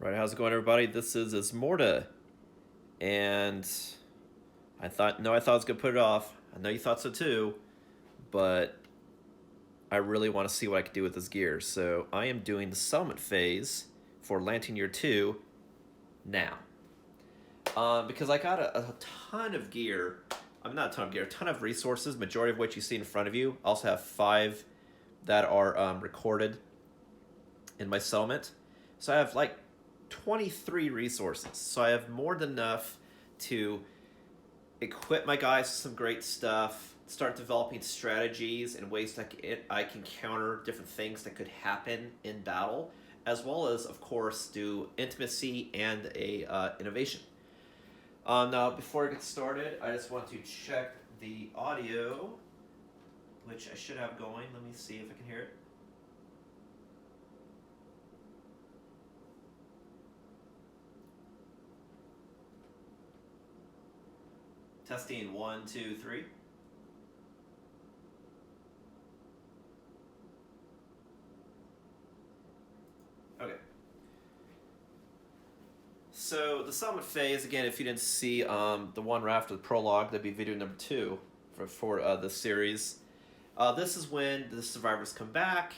Right, how's it going, everybody? This is Ismortah, and I thought I was gonna put it off. I know you thought so too, but I really want to see what I can do with this gear. So I am doing the settlement phase for Lantern Year 2 now. Because I got a ton of gear. I'm not a ton of gear, a ton of resources, majority of which you see in front of you. I also have 5 that are recorded in my settlement. So I have like 23 resources. So I have more than enough to equip my guys with some great stuff, start developing strategies and ways that I can counter different things that could happen in battle, as well as, of course, do intimacy and a innovation. Now, before I get started, I just want to check the audio, which I should have going. Let me see if I can hear it. Testing 1, 2, 3. Okay. So the settlement phase, again, if you didn't see the one right after the prologue, that'd be video number 2 for this series. This is when the survivors come back,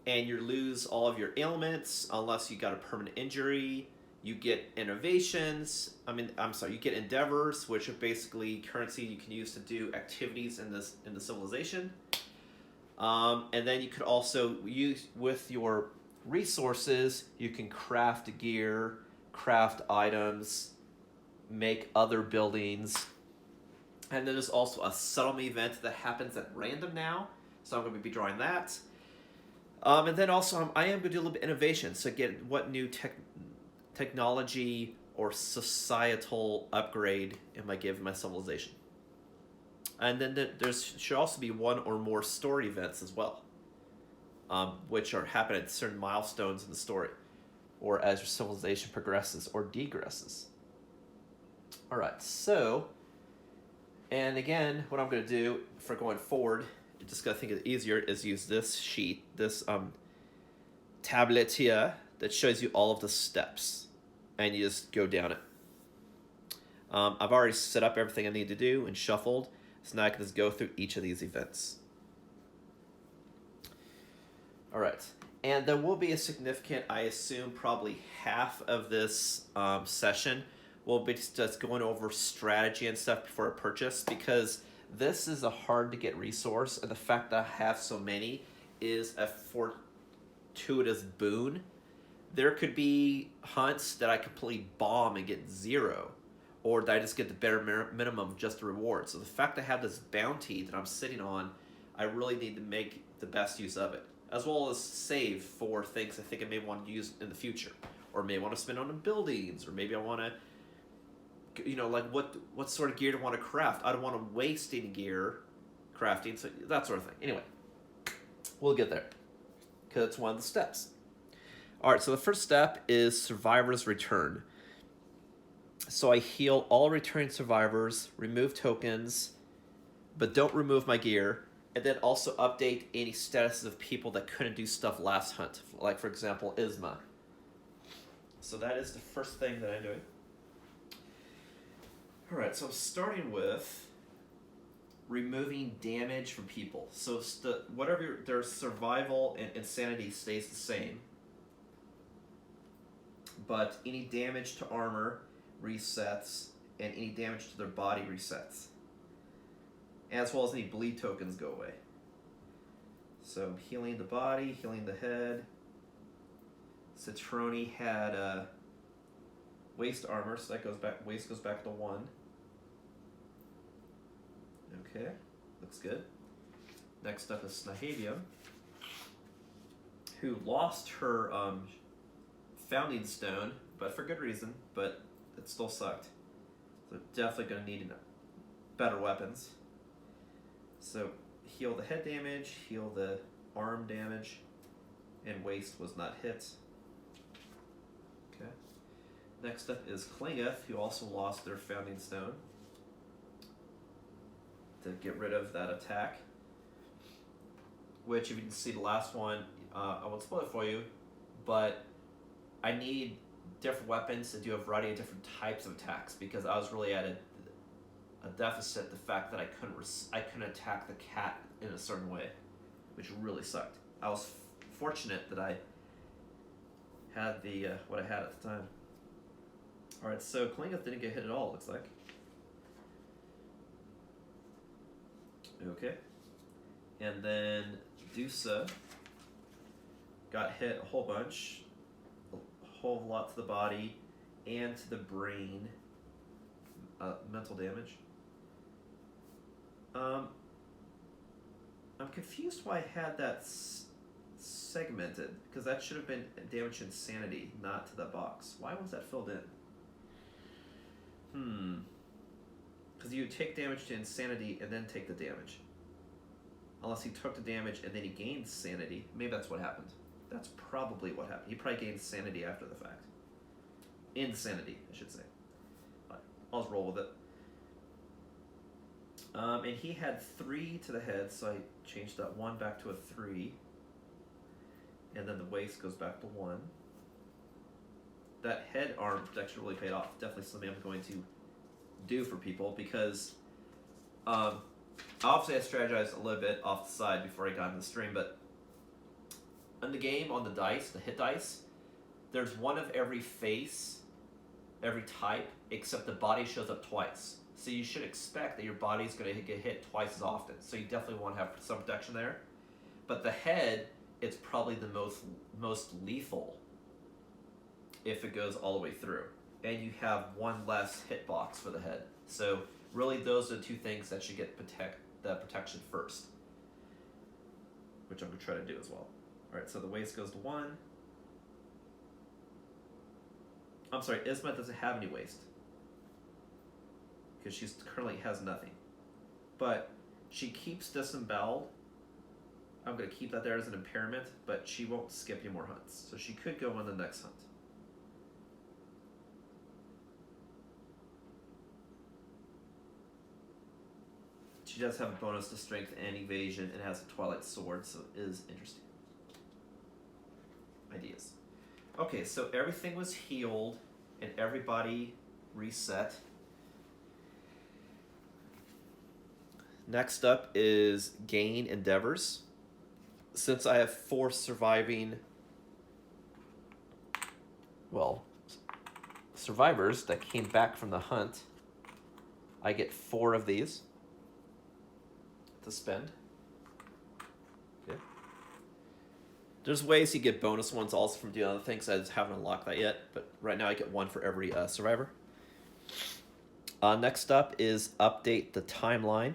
and you lose all of your ailments unless you got a permanent injury. You get innovations. You get endeavors, which are basically currency you can use to do activities in the civilization. And then you could also use with your resources. You can craft gear, craft items, make other buildings. And then there's also a settlement event that happens at random now. So I'm going to be drawing that. And then also I am going to do a little bit of innovation. So get what new technology or societal upgrade am I giving my civilization. And then there should also be one or more story events as well, which are happening at certain milestones in the story, or as your civilization progresses or degresses. All right, so, and again, what I'm going to do for going forward, just going to think it easier, is use this sheet, this tablet here that shows you all of the steps, and you just go down it. I've already set up everything I need to do and shuffled, so now I can just go through each of these events. All right, and there will be a significant, I assume probably half of this session will be just going over strategy and stuff before a purchase, because this is a hard to get resource, and the fact that I have so many is a fortuitous boon. There could be hunts that I completely bomb and get 0, or that I just get the bare minimum of just the reward. So the fact that I have this bounty that I'm sitting on, I really need to make the best use of it, as well as save for things I think I may want to use in the future, or may want to spend on buildings, or maybe I want to, like what sort of gear do I want to craft? I don't want to waste any gear crafting, so that sort of thing. Anyway, we'll get there, because it's one of the steps. All right, so the first step is Survivor's Return. So I heal all returning survivors, remove tokens, but don't remove my gear, and then also update any statuses of people that couldn't do stuff last hunt, like, for example, Isma. So that is the first thing that I'm doing. All right, so I'm starting with removing damage from people. So whatever their survival and insanity stays the same, but any damage to armor resets, and any damage to their body resets, as well as any bleed tokens go away. So I'm healing the body, healing the head. Citroni had waist armor, so that goes back. Waist goes back to 1. Okay, looks good. Next up is Snahavia, who lost her founding stone, but for good reason, but it still sucked. So definitely going to need better weapons. So heal the head damage, heal the arm damage, and waist was not hit. Okay. Next up is Klingeth, who also lost their founding stone, to get rid of that attack. Which, if you can see the last one, I won't spoil it for you, but I need different weapons to do a variety of different types of attacks because I was really at a deficit. The fact that I couldn't attack the cat in a certain way, which really sucked. I was fortunate that I had the what I had at the time. All right, so Kalinga didn't get hit at all. Looks like. Okay, and then Dusa got hit a whole bunch, a whole lot to the body and to the brain, mental damage. I'm confused why I had that segmented, because that should have been damage to insanity, not to the box. Why was that filled in? Because you take damage to insanity and then take the damage. Unless he took the damage and then he gained sanity. Maybe that's what happened. That's probably what happened. He probably gained sanity after the fact. Insanity, I should say. But I'll just roll with it. And he had 3 to the head, so I changed that 1 back to a 3. And then the waist goes back to 1. That head arm protection really paid off. Definitely something I'm going to do for people because obviously I strategized a little bit off the side before I got in the stream, but in the game, on the dice, the hit dice, there's one of every face, every type, except the body shows up twice. So you should expect that your body's going to get hit twice as often. So you definitely want to have some protection there. But the head, it's probably the most lethal if it goes all the way through. And you have 1 less hitbox for the head. So really those are the 2 things that should get the protection first, which I'm going to try to do as well. Alright, so the waist goes to 1. I'm sorry, Ismortah doesn't have any waist, because she currently has nothing. But she keeps disemboweled. I'm going to keep that there as an impairment, but she won't skip any more hunts. So she could go on the next hunt. She does have a bonus to strength and evasion and has a Twilight Sword, so it is interesting. Ideas. Okay, so everything was healed and everybody reset. Next up is gain endeavors. Since I have 4 surviving, survivors that came back from the hunt, I get 4 of these to spend. Okay. There's ways you get bonus ones also from doing other things. I just haven't unlocked that yet, but right now I get 1 for every survivor. Next up is update the timeline.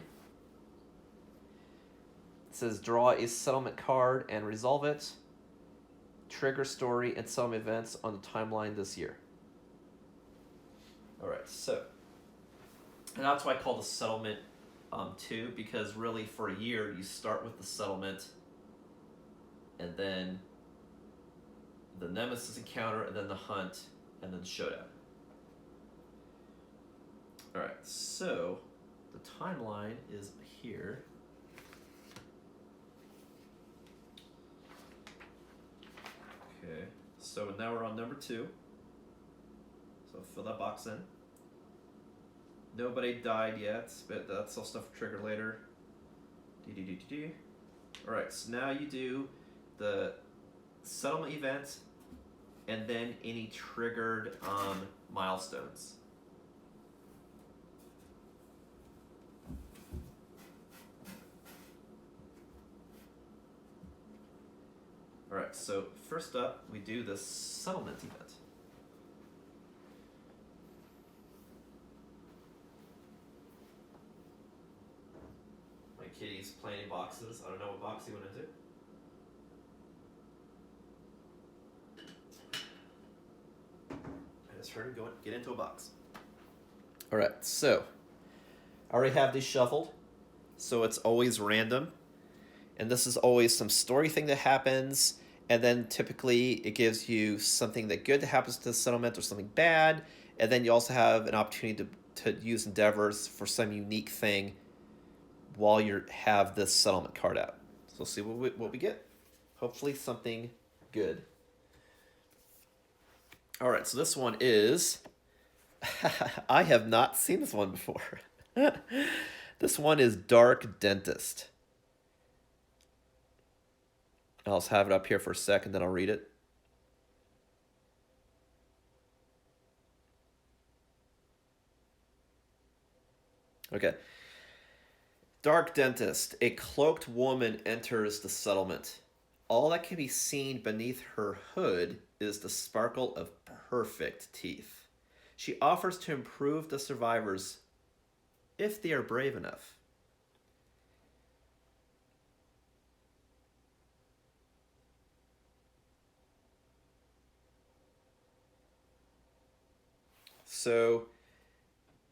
It says draw a settlement card and resolve it. Trigger story and settlement events on the timeline this year. Alright, so, and that's why I call the settlement 2, because really for a year you start with the settlement and then the Nemesis Encounter and then the hunt and then Showdown. Alright, so the timeline is here. Okay, so now we're on number 2. So fill that box in. Nobody died yet, but that's all stuff triggered later. Alright, so now you do the settlement event and then any triggered milestones. Alright, so first up we do the settlement event. Kitty's playing boxes. I don't know what box he went into. I just heard him get into a box. Alright, so I already have these shuffled, so it's always random. And this is always some story thing that happens, and then typically it gives you something that good that happens to the settlement or something bad, and then you also have an opportunity to use endeavors for some unique thing while you have this settlement card out. So we'll see what we get. Hopefully something good. All right, so this one is... I have not seen this one before. This one is Dark Dentist. I'll just have it up here for a second, then I'll read it. Okay. Dark Dentist. A cloaked woman enters the settlement. All that can be seen beneath her hood is the sparkle of perfect teeth. She offers to improve the survivors if they are brave enough. So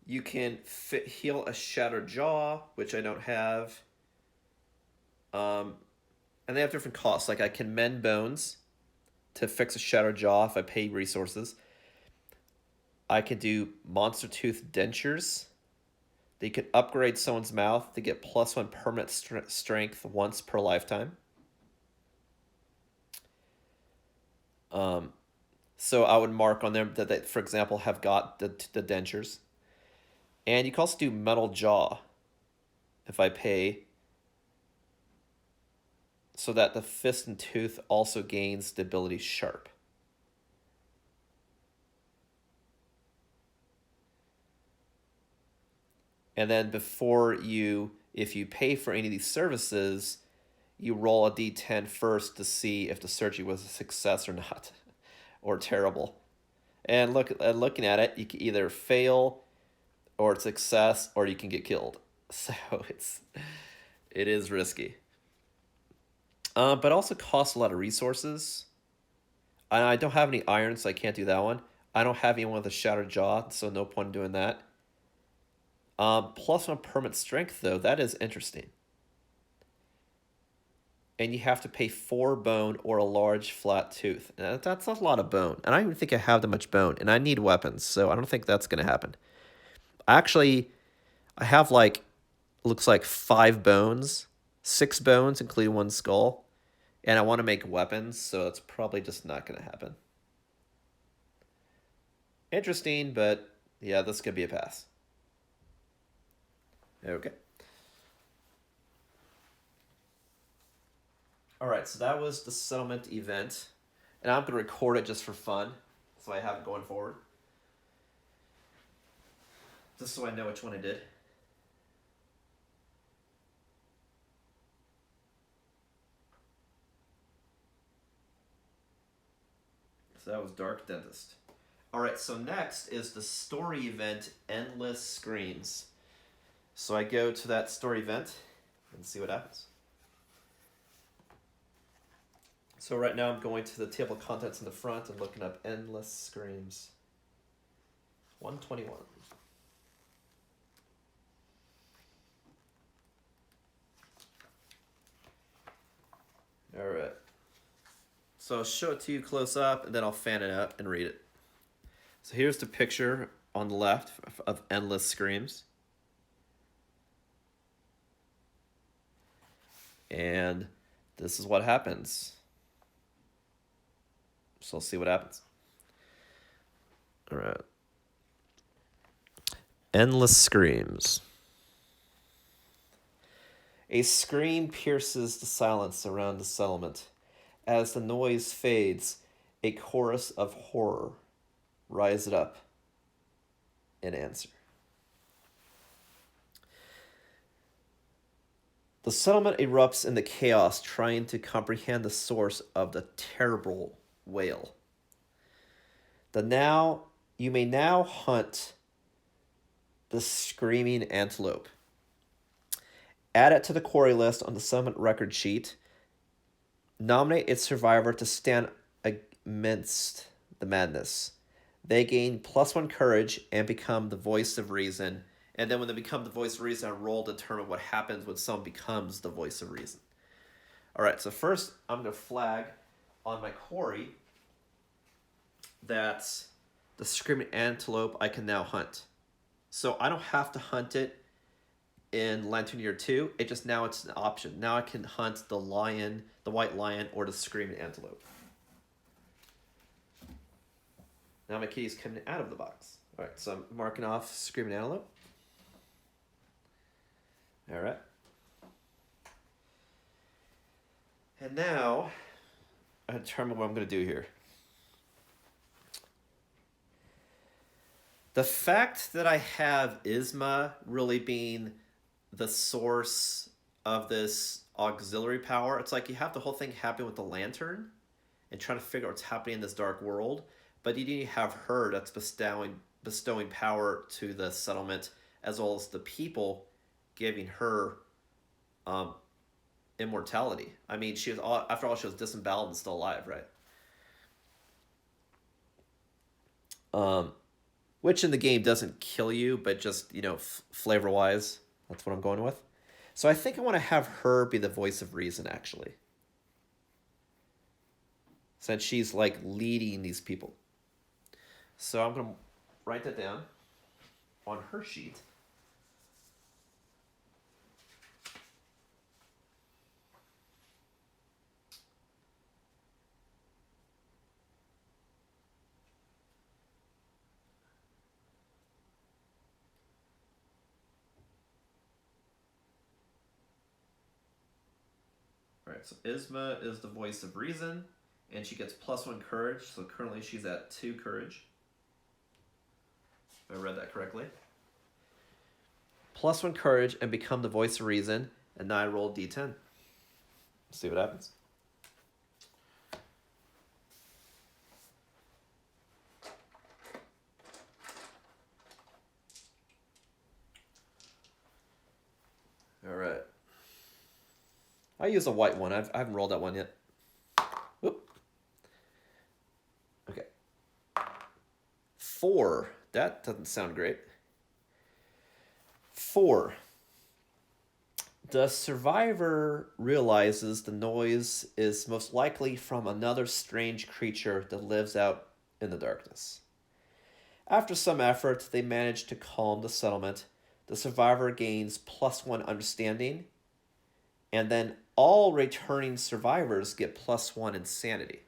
you can heal a shattered jaw, which I don't have. And they have different costs. Like I can mend bones to fix a shattered jaw if I pay resources. I can do monster tooth dentures. They can upgrade someone's mouth to get +1 permanent strength once per lifetime. So I would mark on them that they, for example, have got the dentures. And you can also do metal jaw if I pay, so that the fist and tooth also gains the ability sharp. And then if you pay for any of these services, you roll a d10 first to see if the surgery was a success or not, or terrible. And looking at it, you can either fail, or it's success, or you can get killed. So it is risky. But also costs a lot of resources. And I don't have any iron, so I can't do that one. I don't have anyone with a shattered jaw, so no point in doing that. +1 permanent strength, though, that is interesting. And you have to pay 4 bone or a large flat tooth. And that's a lot of bone. And I don't even think I have that much bone. And I need weapons, so I don't think that's going to happen. Actually, I have looks like 5 bones, 6 bones, including 1 skull. And I want to make weapons, so it's probably just not going to happen. Interesting, but yeah, this could be a pass. Okay. All right, so that was the settlement event. And I'm going to record it just for fun, so I have it going forward. Just so I know which one I did. So that was Dark Dentist. All right, so next is the story event, Endless Screams. So I go to that story event and see what happens. So right now I'm going to the table of contents in the front and looking up Endless Screams. 121. All right. So I'll show it to you close up, and then I'll fan it out and read it. So here's the picture on the left of Endless Screams. And this is what happens. So let's see what happens. All right. Endless Screams. A scream pierces the silence around the settlement. As the noise fades, a chorus of horror rises up in answer. The settlement erupts in the chaos, trying to comprehend the source of the terrible wail. You may now hunt the screaming antelope. Add it to the quarry list on the settlement record sheet. Nominate its survivor to stand amidst the madness. They gain +1 courage and become the voice of reason. And then when they become the voice of reason, I roll to determine what happens when someone becomes the voice of reason. All right, so first I'm going to flag on my quarry that the screaming antelope I can now hunt. So I don't have to hunt it in Lantern Year 2. It's an option. Now I can hunt the lion, the white lion, or the screaming antelope. Now my kitty's coming out of the box. All right, so I'm marking off Screaming Antelope. All right. And now, I determine what I'm going to do here. The fact that I have Isma really being the source of this auxiliary power, it's like you have the whole thing happen with the lantern and trying to figure out what's happening in this dark world, but you need to have her that's bestowing power to the settlement, as well as the people giving her immortality. I mean, she was after all, she was disemboweled and still alive, right? Which in the game doesn't kill you, but just, you know, flavor wise, that's what I'm going with. So I think I want to have her be the voice of reason, actually, since she's like leading these people. So I'm going to write that down on her sheet. Alright, so Isma is the voice of reason, and she gets +1 courage, so currently she's at 2 courage. If I read that correctly. +1 courage and become the voice of reason, and now I roll D10. Let's see what happens. Alright. I use a white one. I haven't rolled that one yet. Whoop. Okay. 4. That doesn't sound great. 4. The survivor realizes the noise is most likely from another strange creature that lives out in the darkness. After some effort, they manage to calm the settlement. The survivor gains +1 understanding, and then all returning survivors get +1 insanity.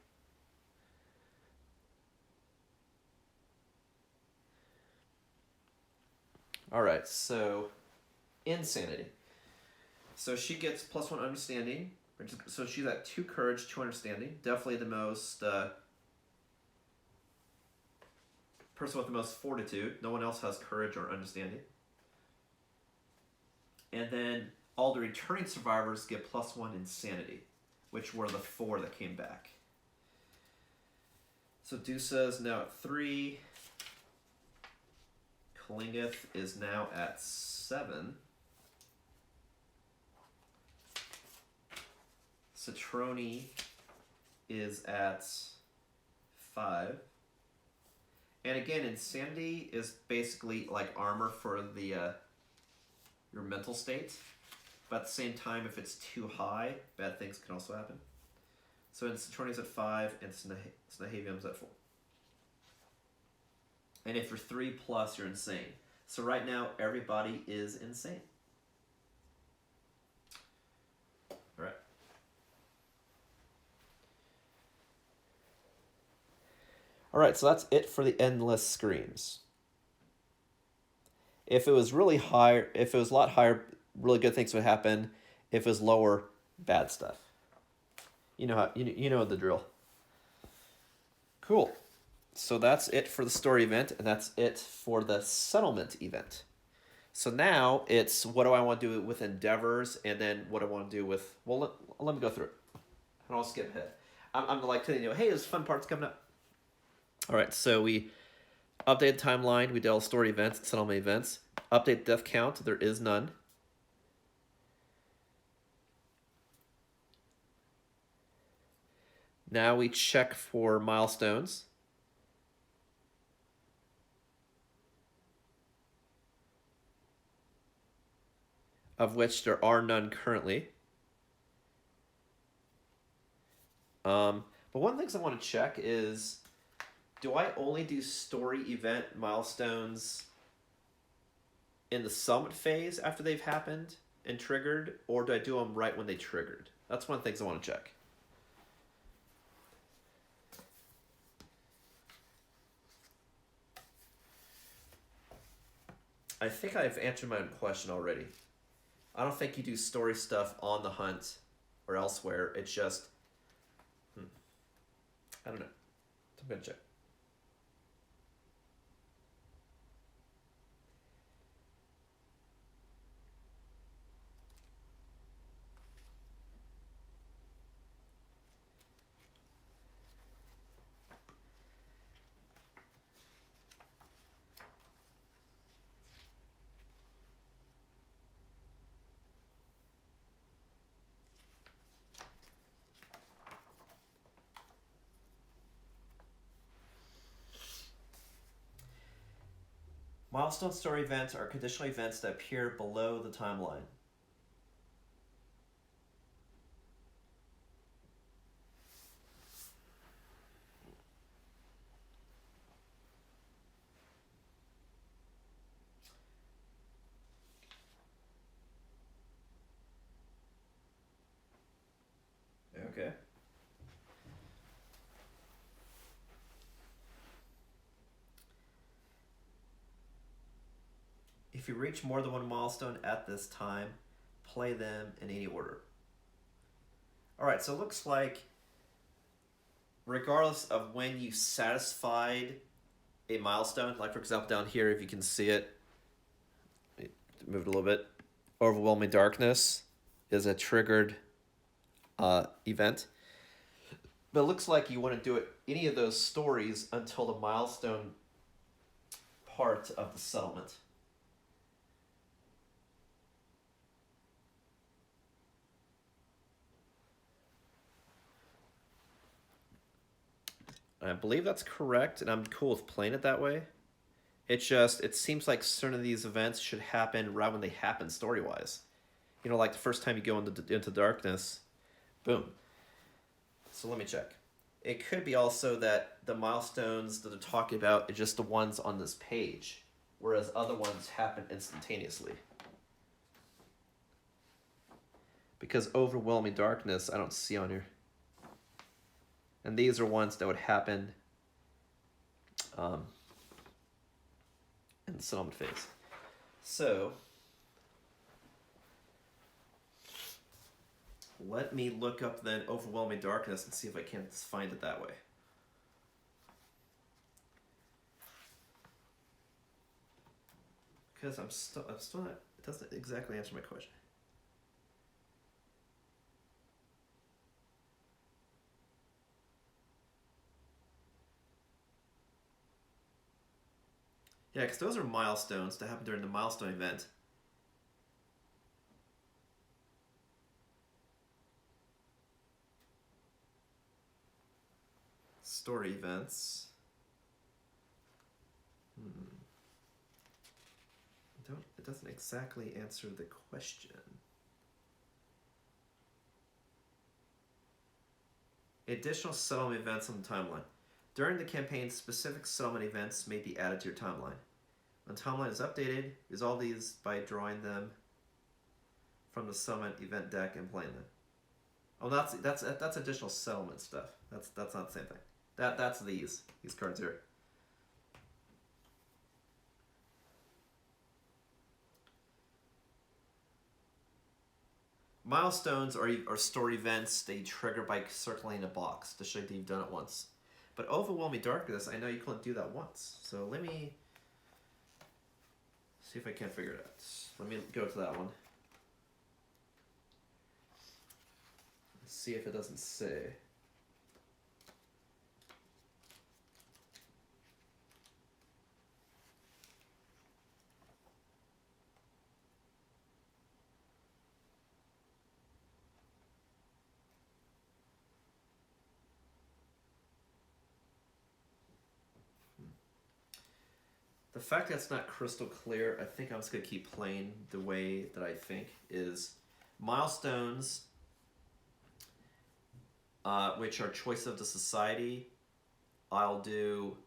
All right, so insanity. So she gets +1 understanding. So she's at 2 courage, 2 understanding. Definitely the most person with the most fortitude. No one else has courage or understanding. And then all the returning survivors get +1 insanity, which were the 4 that came back. So Dusa is now at 3. Kalingith is now at 7. Citroni is at 5. And again, insanity is basically like armor for the your mental state. But at the same time, if it's too high, bad things can also happen. So Citroni's at 5 and Snahavium's at 4. And if you're 3+, you're insane. So right now, everybody is insane. All right. All right, so that's it for the endless screams. If it was really high, if it was a lot higher, really good things would happen. If it was lower, bad stuff. You know how you know the drill. Cool. So that's it for the story event, and that's it for the settlement event. So now it's what do I want to do with endeavors, and then what I want to do with... Well, let me go through it. And I'll skip ahead. I'm like telling you, hey, there's fun parts coming up. All right, so we updated the timeline. We did all story events and settlement events. Update death count. There is none. Now we check for milestones. Of which there are none currently. But one of the things I want to check is, do I only do story event milestones in the summit phase after they've happened and triggered, or do I do them right when they triggered? That's one of the things I want to check. I think I've answered my own question already. I don't think you do story stuff on the hunt or elsewhere. It's just, I don't know. I'm gonna check. Milestone story events are conditional events that appear below the timeline. Okay. If you reach more than one milestone at this time, play them in any order. Alright, so it looks like regardless of when you satisfied a milestone, like for example down here, if you can see it, move it a little bit, Overwhelming Darkness is a triggered event. But it looks like you want to do it any of those stories until the milestone part of the settlement. I believe that's correct, and I'm cool with playing it that way. It's just, it seems like certain of these events should happen right when they happen story-wise. You know, like the first time you go into darkness, boom. So let me check. It could be also that the milestones that they're talking about are just the ones on this page, whereas other ones happen instantaneously. Because Overwhelming Darkness, I don't see on here. And these are ones that would happen in the settlement phase. So, let me look up then Overwhelming Darkness and see if I can find it that way. Because I'm still not, it doesn't exactly answer my question. Yeah, because those are milestones that happen during the milestone event. Story events. It doesn't exactly answer the question. Additional settlement events on the timeline. During the campaign, specific settlement events may be added to your timeline. When the timeline is updated, resolve these by drawing them from the settlement event deck and playing them. Oh, that's additional settlement stuff. That's not the same thing. That's these cards here. Milestones are story events that you trigger by circling a box to show that you've done it once. But Overwhelming Darkness, I know you couldn't do that once. So let me see if I can't figure it out. Let me go to that one. Let's see if it doesn't say. The fact that it's not crystal clear, I think I'm just going to keep playing the way that I think is milestones, which are choice of the society, I'll do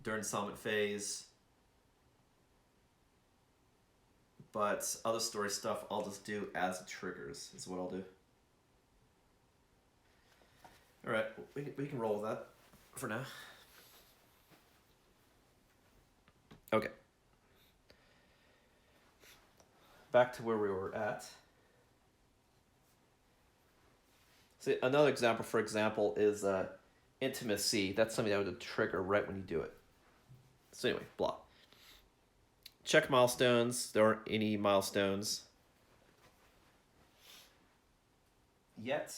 during the settlement phase, but other story stuff I'll just do as it triggers, is what I'll do. Alright, we can roll with that for now. Okay. back to where we were at. See, another example, for example, is intimacy. That's something that would trigger right when you do it. So anyway, blah. Check milestones. There aren't any milestones yet.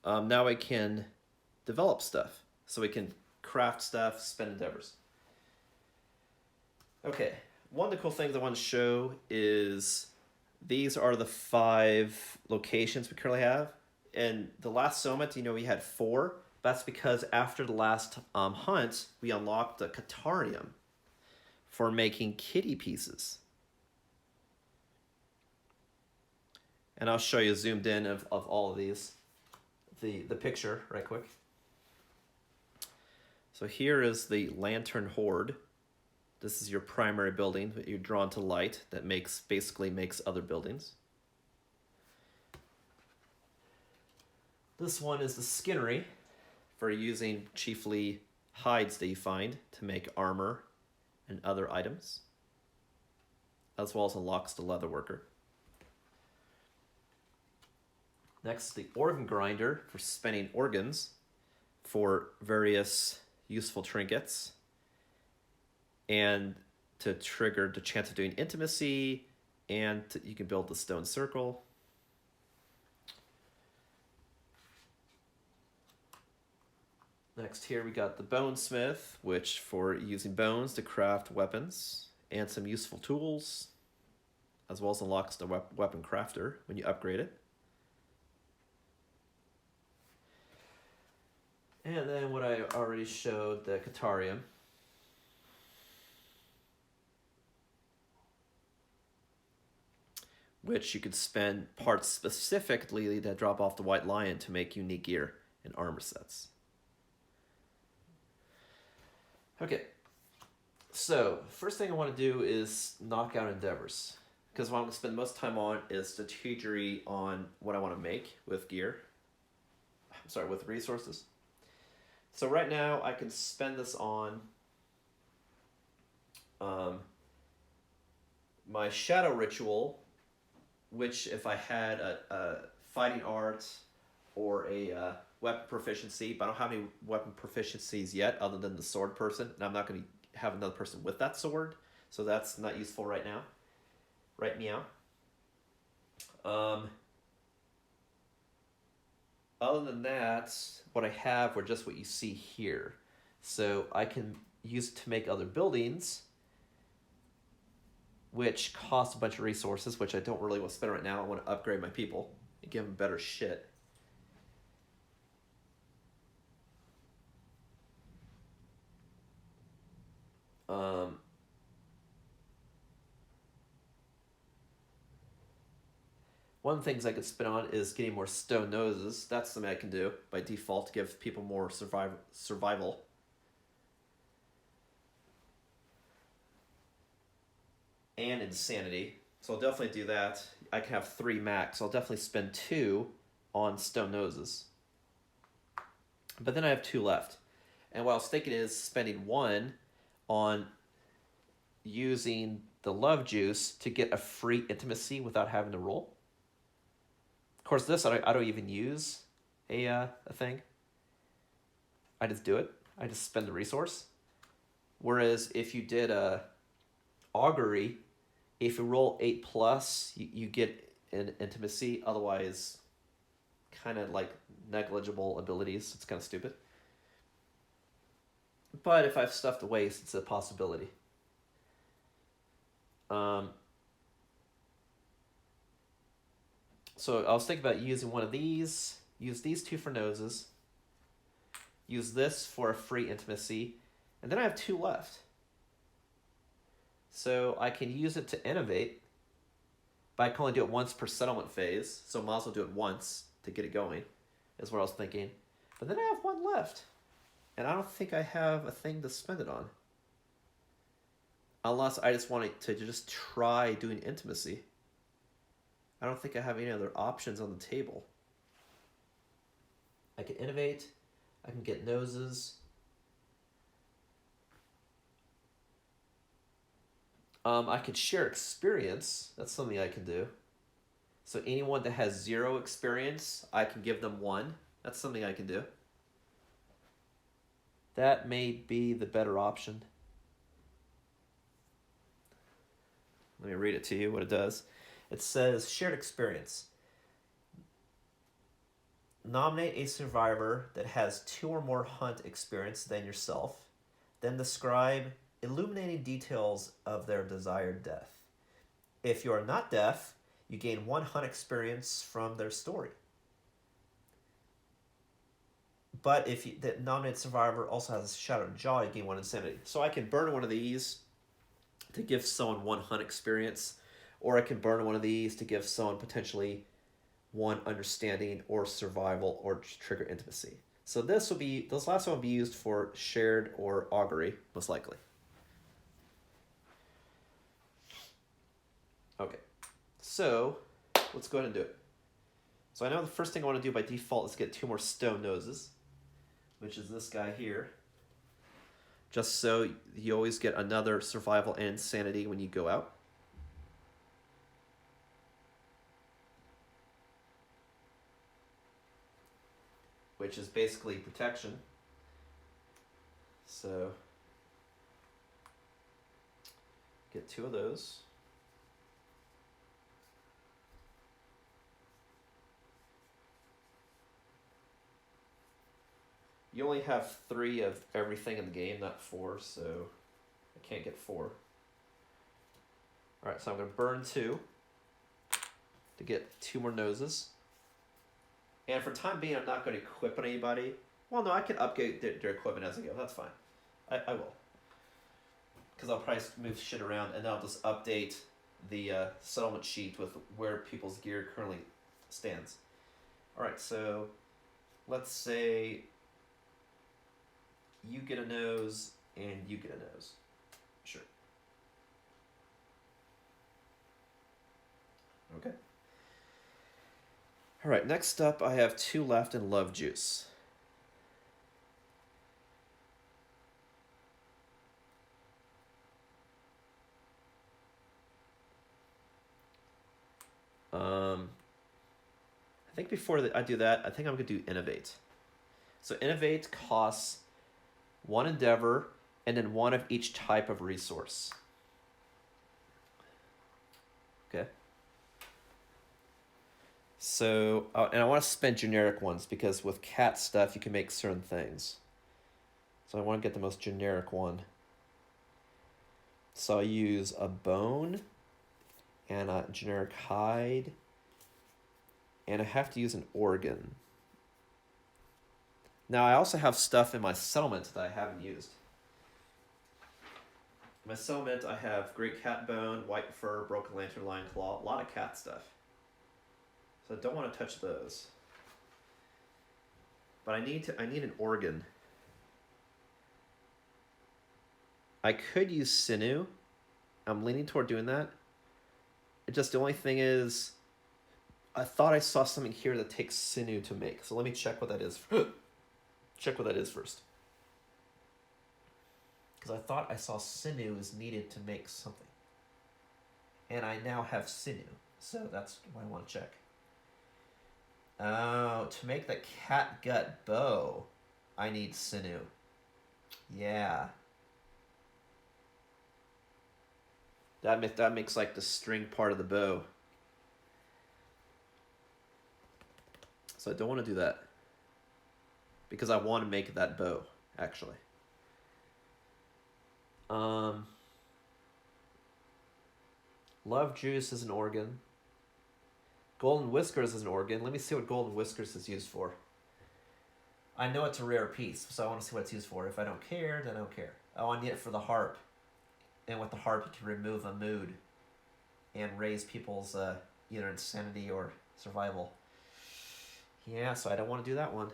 Now I can develop stuff. So we can craft stuff, spend endeavors. Okay, one of the cool things I want to show is these are the 5 locations we currently have. In the last summit, we had 4. That's because after the last hunt, we unlocked the Catarium for making kitty pieces. And I'll show you zoomed in of all of these. The picture right quick. So here is the Lantern Horde. This is your primary building that you're drawn to light that basically makes other buildings. This one is the Skinnery for using chiefly hides that you find to make armor and other items, as well as unlocks the Leather Worker. Next, the Organ Grinder for spinning organs for various useful trinkets and to trigger the chance of doing intimacy, and you can build the stone circle. Next here we got the Bonesmith, which for using bones to craft weapons and some useful tools, as well as unlocks the weapon crafter when you upgrade it. And then what I already showed, the Catarium. Which you could spend parts specifically that drop off the White Lion to make unique gear and armor sets. Okay, so first thing I want to do is knock out endeavors. Because what I'm going to spend most time on is strategy on what I want to make with gear. With resources. So right now I can spend this on my Shadow Ritual, which if I had a fighting art or a weapon proficiency, but I don't have any weapon proficiencies yet other than the sword person, and I'm not going to have another person with that sword, so that's not useful right now. Right meow. Other than that, what I have were just what you see here. So I can use it to make other buildings, which cost a bunch of resources, which I don't really want to spend right now. I want to upgrade my people and give them better shit. One of the things I could spend on is getting more stone noses. That's something I can do by default to give people more survival. And insanity. So I'll definitely do that. I can have 3 max. I'll definitely spend 2 on stone noses. But then I have 2 left. And what I was thinking is spending 1 on using the love juice to get a free intimacy without having to roll. Of course, this I don't even use a thing. I just do it. I just spend the resource. Whereas if you did a augury, if you roll 8+, you get an intimacy. Otherwise, kind of like negligible abilities. It's kind of stupid. But if I have stuff to waste, it's a possibility. So I was thinking about using one of these, use these 2 for noses, use this for a free intimacy, and then I have 2 left. So I can use it to innovate, but I can only do it once per settlement phase, so I might as well do it once to get it going, is what I was thinking. But then I have 1 left, and I don't think I have a thing to spend it on. Unless I just wanted to just try doing intimacy. I don't think I have any other options on the table. I can innovate. I can get noses. I could share experience. That's something I can do. So anyone that has 0 experience, I can give them 1. That's something I can do. That may be the better option. Let me read it to you, what it does. It says, shared experience. Nominate a survivor that has 2 or more hunt experience than yourself. Then describe illuminating details of their desired death. If you are not deaf, you gain 1 hunt experience from their story. But if the nominated survivor also has a shattered jaw, you gain 1 insanity. So I can burn one of these to give someone 1 hunt experience, or I can burn one of these to give someone potentially 1 understanding or survival or trigger intimacy. So this last one will be used for shared or augury, most likely. Okay, so let's go ahead and do it. So I know the first thing I want to do by default is get 2 more stone noses, which is this guy here. Just so you always get another survival and sanity when you go out. Which is basically protection. So get 2 of those. You only have 3 of everything in the game, not 4, so I can't get 4. Alright, so I'm going to burn 2 to get 2 more noses. And for time being, I'm not going to equip on anybody. Well, no, I can upgrade their equipment as I go. That's fine. I will. Because I'll probably move shit around, and then I'll just update the settlement sheet with where people's gear currently stands. Alright, so let's say you get a nose and you get a nose. Sure. Okay. All right, next up I have 2 left in love juice. I think before I do that, I think I'm going to do innovate. So innovate costs 1 endeavor and then 1 of each type of resource. Okay. So, and I want to spend generic ones because with cat stuff you can make certain things. So I want to get the most generic one. So I use a bone and a generic hide. And I have to use an organ. Now I also have stuff in my settlement that I haven't used. In my settlement I have great cat bone, white fur, broken lantern, lion claw, a lot of cat stuff. So I don't want to touch those. But I need an organ. I could use sinew. I'm leaning toward doing that. It just, the only thing is, I thought I saw something here that takes sinew to make. So let me check what that is. Check what that is first. Because I thought I saw sinew is needed to make something. And I now have sinew. So that's what I want to check. Oh, to make the catgut bow, I need sinew. Yeah. That makes like the string part of the bow. So I don't want to do that. Because I want to make that bow, actually. Love juice is an organ. Golden whiskers is an organ. Let me see what golden whiskers is used for. I know it's a rare piece, so I want to see what it's used for. If I don't care, then I don't care. Oh, I need it for the harp. And with the harp, you can remove a mood and raise people's either insanity or survival. Yeah, so I don't want to do that one.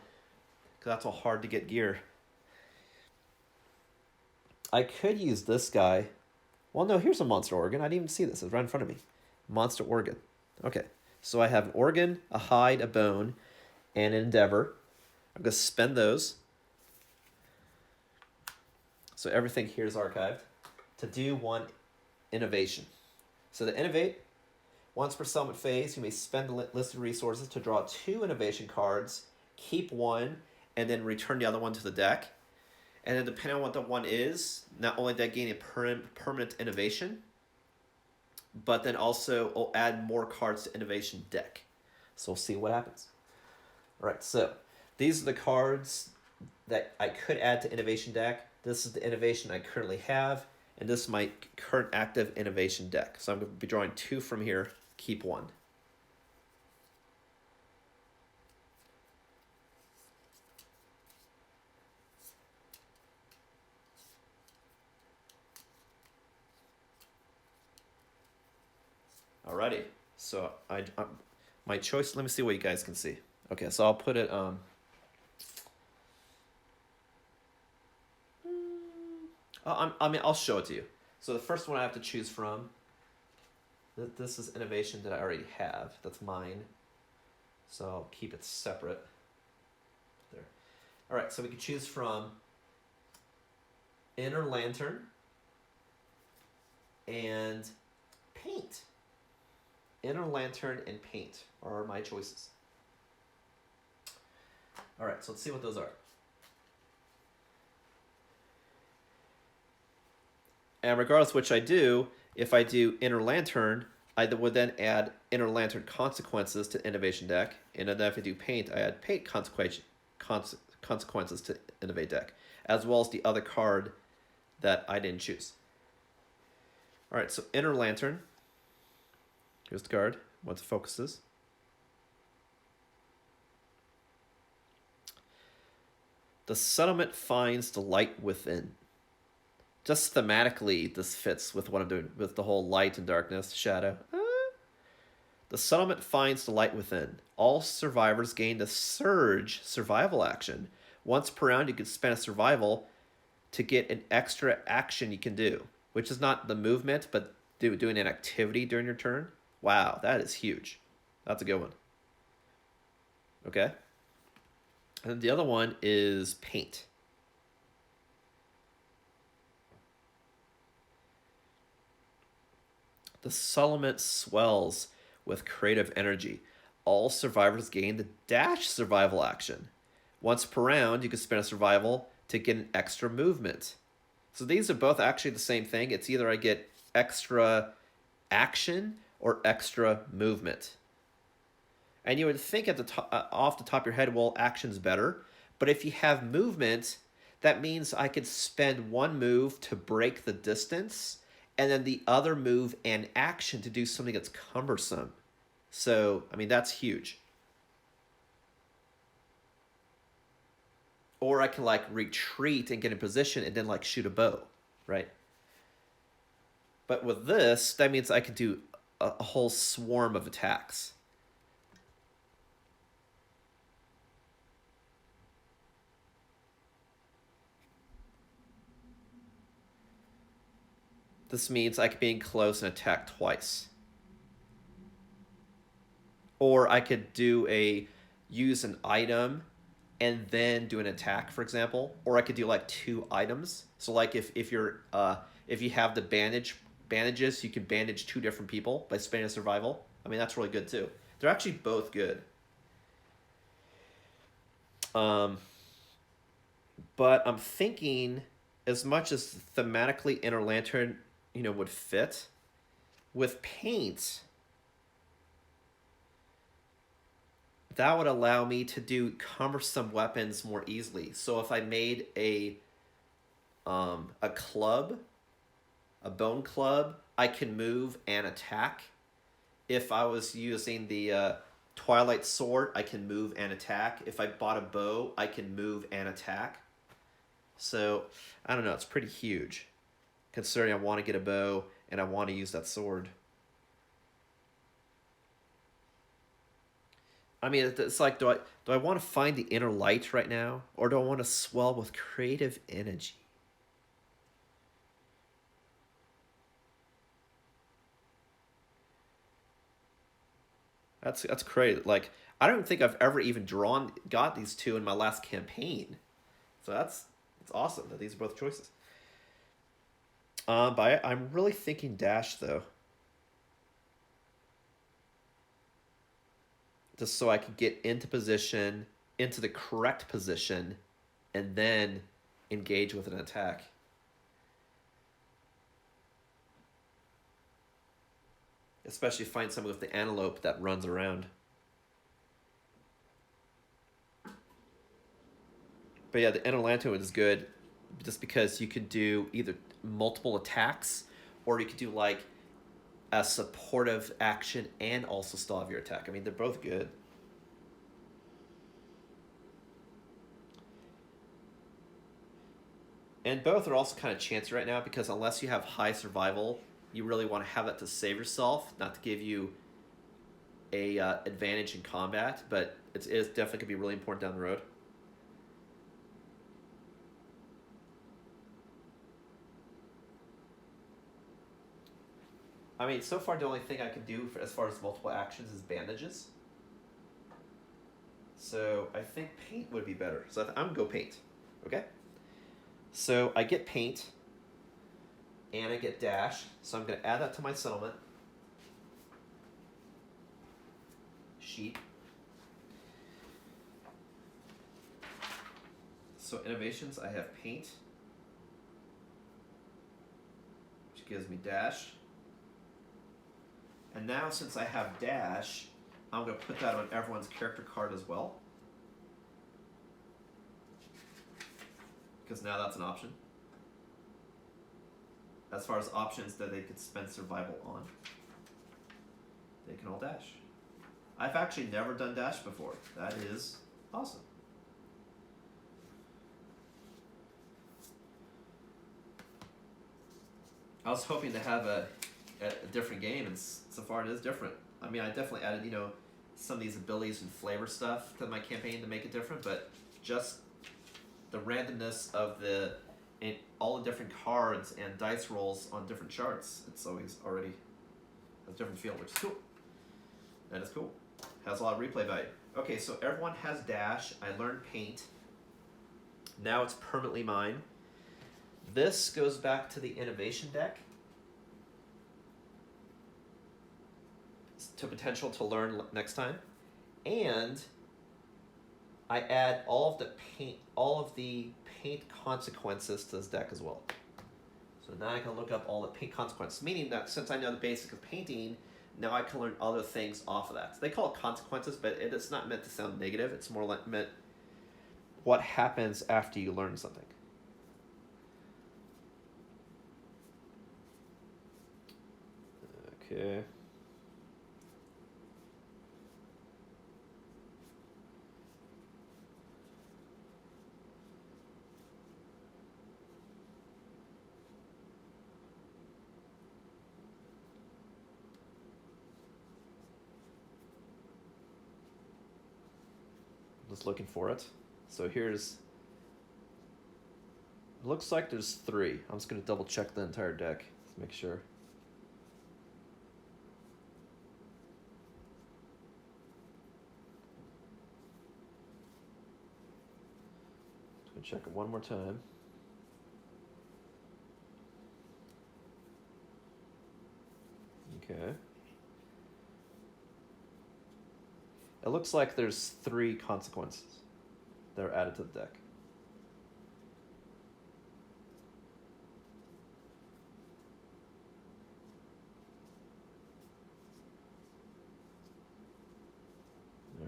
Because that's all hard to get gear. I could use this guy. Well, no, here's a monster organ. I didn't even see this. It's right in front of me. Monster organ. Okay, so I have an organ, a hide, a bone, and an endeavor. I'm going to spend those. So everything here is archived. To do one Innovation. So to innovate, once per summit phase, you may spend the listed resources to draw 2 innovation cards, keep 1, and then return the other one to the deck. And then depending on what the one is, not only that gain a permanent innovation, but then also will add more cards to innovation deck. So we'll see what happens. All right, so these are the cards that I could add to innovation deck. This is the innovation I currently have, and this is my current active innovation deck. So I'm going to be drawing 2 from here, keep 1. Alrighty, so my choice, let me see what you guys can see. Okay, so I'll put it, I'll show it to you. So the first one I have to choose from, this is innovation that I already have. That's mine. So I'll keep it separate. There. All right, so we can choose from Inner Lantern and Paint. Inner Lantern and Paint are my choices. All right, so let's see what those are. And regardless which I do, if I do Inner Lantern, I would then add Inner Lantern Consequences to Innovation deck. And then if I do Paint, I add Paint Consequences to Innovate deck, as well as the other card that I didn't choose. All right, so Inner Lantern. Here's the card, once it focuses. The settlement finds the light within. Just thematically, this fits with what I'm doing with the whole light and darkness, shadow. The settlement finds the light within. All survivors gain the Surge survival action. Once per round, you can spend a survival to get an extra action you can do, which is not the movement, but doing an activity during your turn. Wow, that is huge. That's a good one. Okay. And the other one is Paint. The settlement swells with creative energy. All survivors gain the Dash survival action. Once per round, you can spend a survival to get an extra movement. So these are both actually the same thing. It's either I get extra action or extra movement. And you would think at the off the top of your head, well, action's better. But if you have movement, that means I could spend 1 move to break the distance, and then the other move and action to do something that's cumbersome. So, I mean, that's huge. Or I can, like, retreat and get in position and then, like, shoot a bow, right? But with this, that means I could do a whole swarm of attacks. This means I could be in close and attack twice. Or I could use an item and then do an attack, for example. Or I could do like 2 items. So like if you have the bandages, you can bandage 2 different people by spending a survival. I mean, that's really good too. They're actually both good. But I'm thinking, as much as thematically Inner Lantern, would fit, with Paint, that would allow me to do cumbersome weapons more easily. So if I made a club, a bone club, I can move and attack. If I was using the Twilight Sword, I can move and attack. If I bought a bow, I can move and attack. So, I don't know, it's pretty huge, considering I want to get a bow and I want to use that sword. I mean, it's like, do I want to find the inner light right now? Or do I want to swell with creative energy? That's crazy. Like, I don't think I've ever even got these 2 in my last campaign. So it's awesome that these are both choices. But I'm really thinking dash though, just so I can get into position, into the correct position, and then engage with an attack. Especially find someone with the antelope that runs around. But yeah, the Enolanto is good just because you could do either multiple attacks or you could do like a supportive action and also still have your attack. I mean, they're both good. And both are also kind of chancy right now because unless you have high survival, you really want to have that to save yourself, not to give you a advantage in combat. But it is definitely going to be really important down the road. I mean, so far the only thing I can do for, as far as multiple actions is bandages. So I think paint would be better. So I'm going to go paint. Okay? So I get paint, and I get dash. So I'm going to add that to my settlement sheet. So innovations, I have paint, which gives me dash. And now since I have dash, I'm going to put that on everyone's character card as well. Because now that's an option. As far as options that they could spend survival on, they can all dash. I've actually never done dash before. That is awesome. I was hoping to have a different game, and so far it is different. I mean, I definitely added, some of these abilities and flavor stuff to my campaign to make it different, but just the randomness of all the different cards and dice rolls on different charts, it's always already a different feel, which is cool. That is cool. Has a lot of replay value. Okay, so everyone has dash. I learned paint. Now it's permanently mine. This goes back to the innovation deck. To potential to learn next time. And I add all of the paint consequences to this deck as well. So now I can look up all the paint consequences, meaning that since I know the basic of painting, now I can learn other things off of that. So they call it consequences, but it's not meant to sound negative. It's more like meant what happens after you learn something. Okay. Just looking for it. So here's, it looks like there's 3. I'm just going to double check the entire deck to make sure. Just going to check it one more time. Okay. It looks like there's 3 consequences that are added to the deck.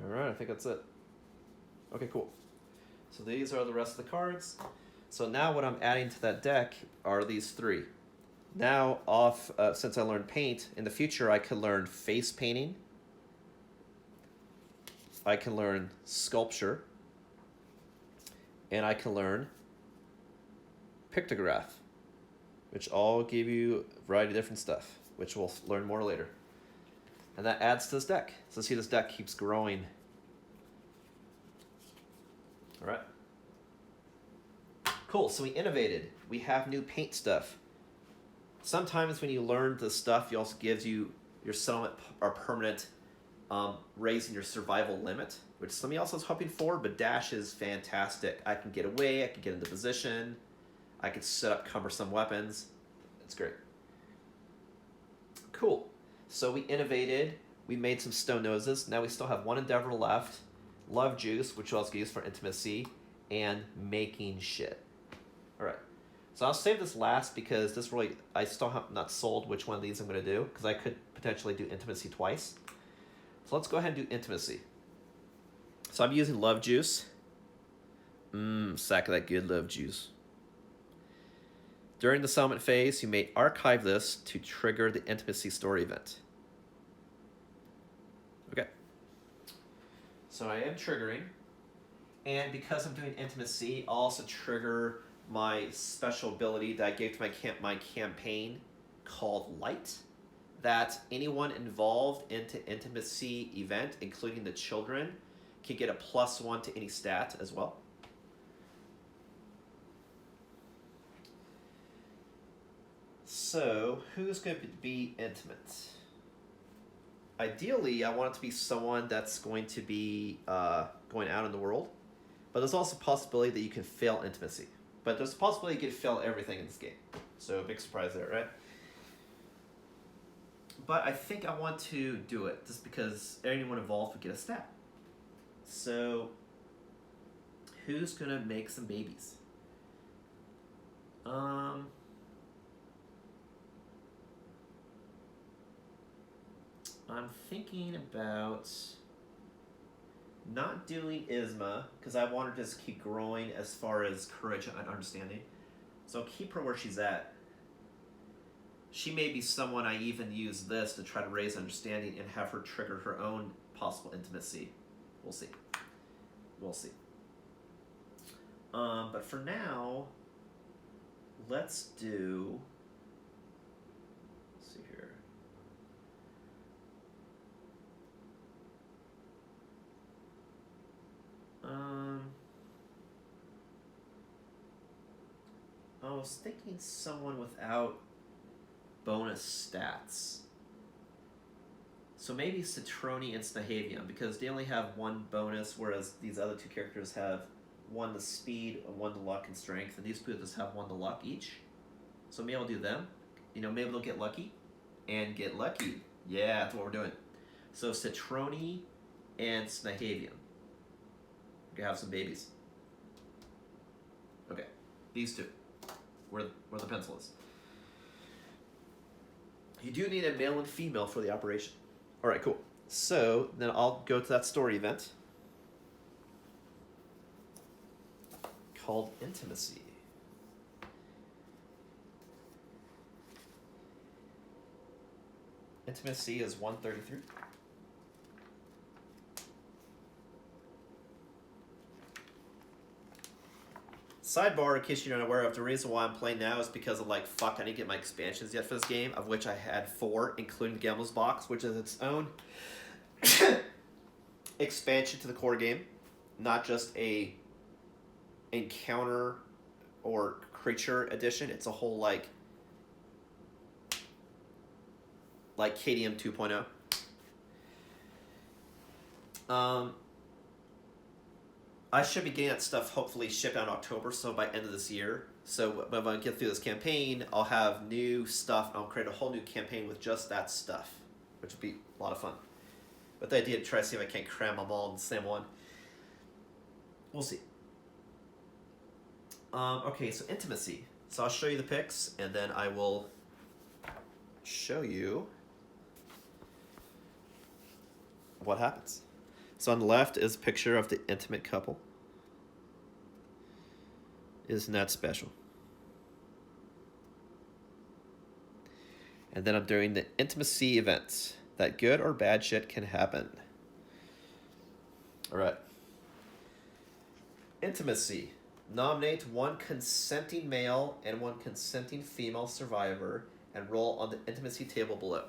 Alright, I think that's it. Okay, cool. So these are the rest of the cards. So now what I'm adding to that deck are these 3. Now, since I learned paint, in the future I could learn face painting. I can learn sculpture, and I can learn pictograph, which all give you a variety of different stuff, which we'll learn more later. And that adds to this deck. So see, this deck keeps growing. All right. Cool, so we innovated. We have new paint stuff. Sometimes when you learn the stuff, it also gives you your settlement or permanent raising your survival limit, which somebody else was hoping for, but dash is fantastic. I can get away, I can get into position, I can set up cumbersome weapons. It's great. Cool. So we innovated. We made some stone noses. Now we still have one endeavor left. Love juice, which we'll also use for intimacy, and making shit. All right. So I'll save this last because this really, I still have not sold which one of these I'm going to do because I could potentially do intimacy twice. So let's go ahead and do intimacy. So I'm using love juice. Sack of that good love juice. During the settlement phase, you may archive this to trigger the intimacy story event. Okay. So I am triggering. And because I'm doing intimacy, I'll also trigger my special ability that I gave to my campaign called Light. That anyone involved into intimacy event, including the children, can get a +1 to any stat as well. So, who's going to be intimate? Ideally, I want it to be someone that's going to be going out in the world. But there's also a possibility that you can fail intimacy. But there's a possibility you could fail everything in this game. So, big surprise there, right? But I think I want to do it just because anyone involved would get a stat. So, who's going to make some babies? I'm thinking about not doing Isma because I want her to just keep growing as far as courage and understanding. So I'll keep her where she's at. She may be someone I even use this to try to raise understanding and have her trigger her own possible intimacy. We'll see. We'll see. But for now, let's do... Let's see here. I was thinking someone without bonus stats. So maybe Citroni and Snahavian, because they only have one bonus, whereas these other two characters have one to speed, one to luck and strength, and these two just have one to luck each. So maybe I'll do them. You know, maybe they'll get lucky. And get lucky. Yeah, that's what we're doing. So Citroni and Snahavian. We're gonna have some babies. Okay, these two. Where the pencil is. You do need a male and female for the operation. All right, cool. So then I'll go to that story event called Intimacy. Intimacy is 133. Sidebar, in case you're not aware of, the reason why I'm playing now is because of like, fuck, I didn't get my expansions yet for this game, of which I had 4, including the Gambler's Box, which is its own expansion to the core game, not just a encounter or creature edition. It's a whole like KDM 2.0. I should be getting that stuff hopefully shipped out in October, so by end of this year. So when I get through this campaign, I'll have new stuff. I'll create a whole new campaign with just that stuff, which will be a lot of fun. But the idea to try to see if I can't cram them all in the same one. We'll see. Okay, so Intimacy. So I'll show you the pics, and then I will show you what happens. So on the left is a picture of the intimate couple. Isn't that special? And then I'm doing the intimacy events. That good or bad shit can happen. All right. Intimacy. Nominate one consenting male and one consenting female survivor and roll on the intimacy table below.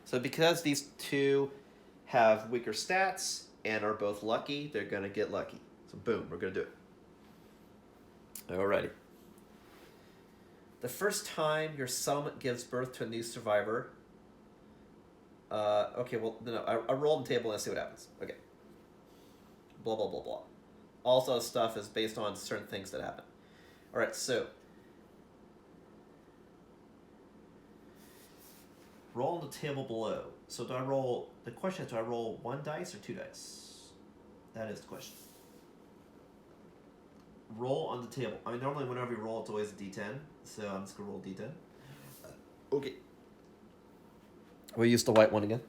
So because these two have weaker stats and are both lucky, they're going to get lucky. So boom, we're going to do it. Alrighty. The first time your settlement gives birth to a new survivor. Okay, well, no, I roll the table and I see what happens. Okay. Blah, blah, blah, blah. Also, stuff is based on certain things that happen. Alright, so. roll on the table below. So do I roll, the question is, do I roll 1 dice or 2 dice? That is the question. Roll on the table. I mean, normally whenever you roll, it's always a d10. So I'm just going to roll d10. Okay. We'll use the white one again.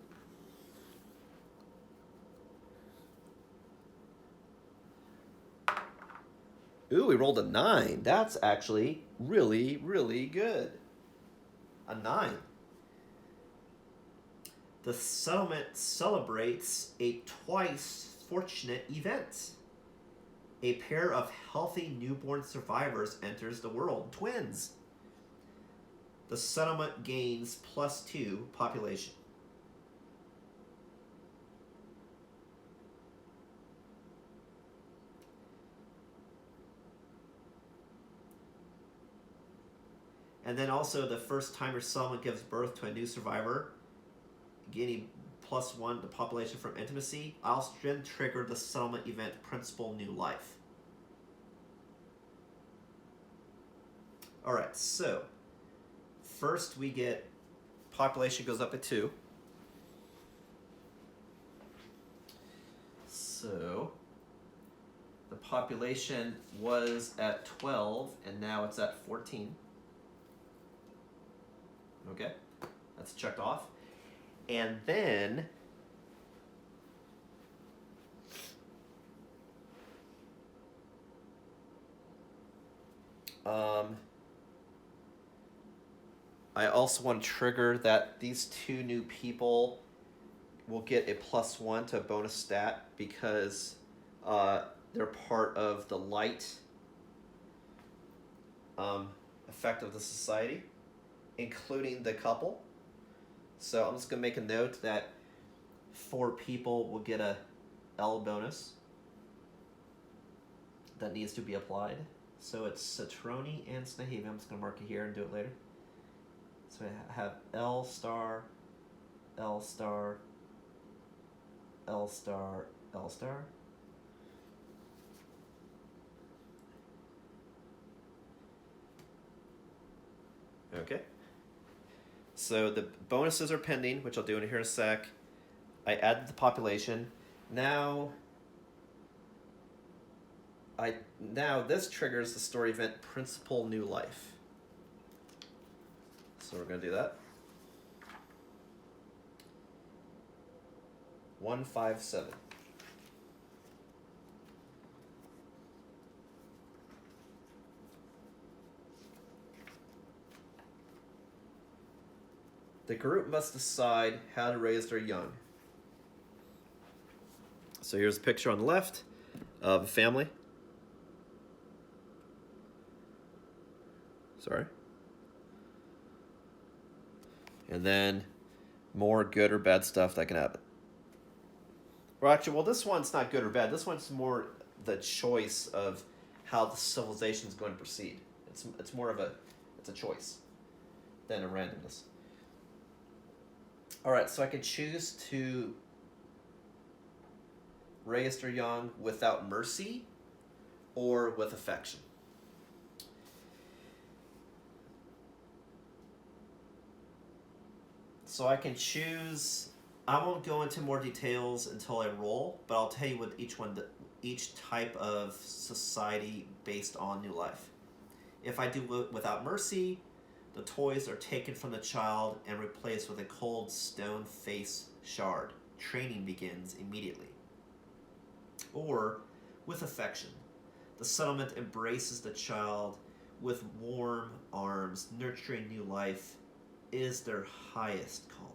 Ooh, we rolled a 9. That's actually really, really good. A 9. The settlement celebrates a twice fortunate event. A pair of healthy newborn survivors enters the world. Twins. The settlement gains +2 population. And then also the first time your settlement gives birth to a new survivor, gaining +1 to population from intimacy, I'll then trigger the settlement event principal new life. Alright, so first we get population goes up at 2. So the population was at 12 and now it's at 14. Okay, that's checked off. And then I also want to trigger that these 2 new people will get a +1 to a bonus stat because they're part of the light effect of the society, including the couple. So I'm just going to make a note that 4 people will get a L bonus that needs to be applied. So it's Satroni and Snahavi. I'm just going to mark it here and do it later. So I have L star, L star, L star, L star. Okay. So the bonuses are pending, which I'll do in here in a sec. I added the population. Now this triggers the story event principal new life. So we're going to do that. 157. The group must decide how to raise their young. So here's a picture on the left of a family. Sorry. And then more good or bad stuff that can happen. Well, this one's not good or bad. This one's more the choice of how the civilization is going to proceed. It's more of it's a choice than a randomness. All right, so I can choose to raise their young without mercy or with affection. So I can choose. I won't go into more details until I roll, but I'll tell you what each type of society based on new life. If I do without mercy, the toys are taken from the child and replaced with a cold stone face shard. Training begins immediately. Or with affection, the settlement embraces the child with warm arms. Nurturing new life is their highest calling.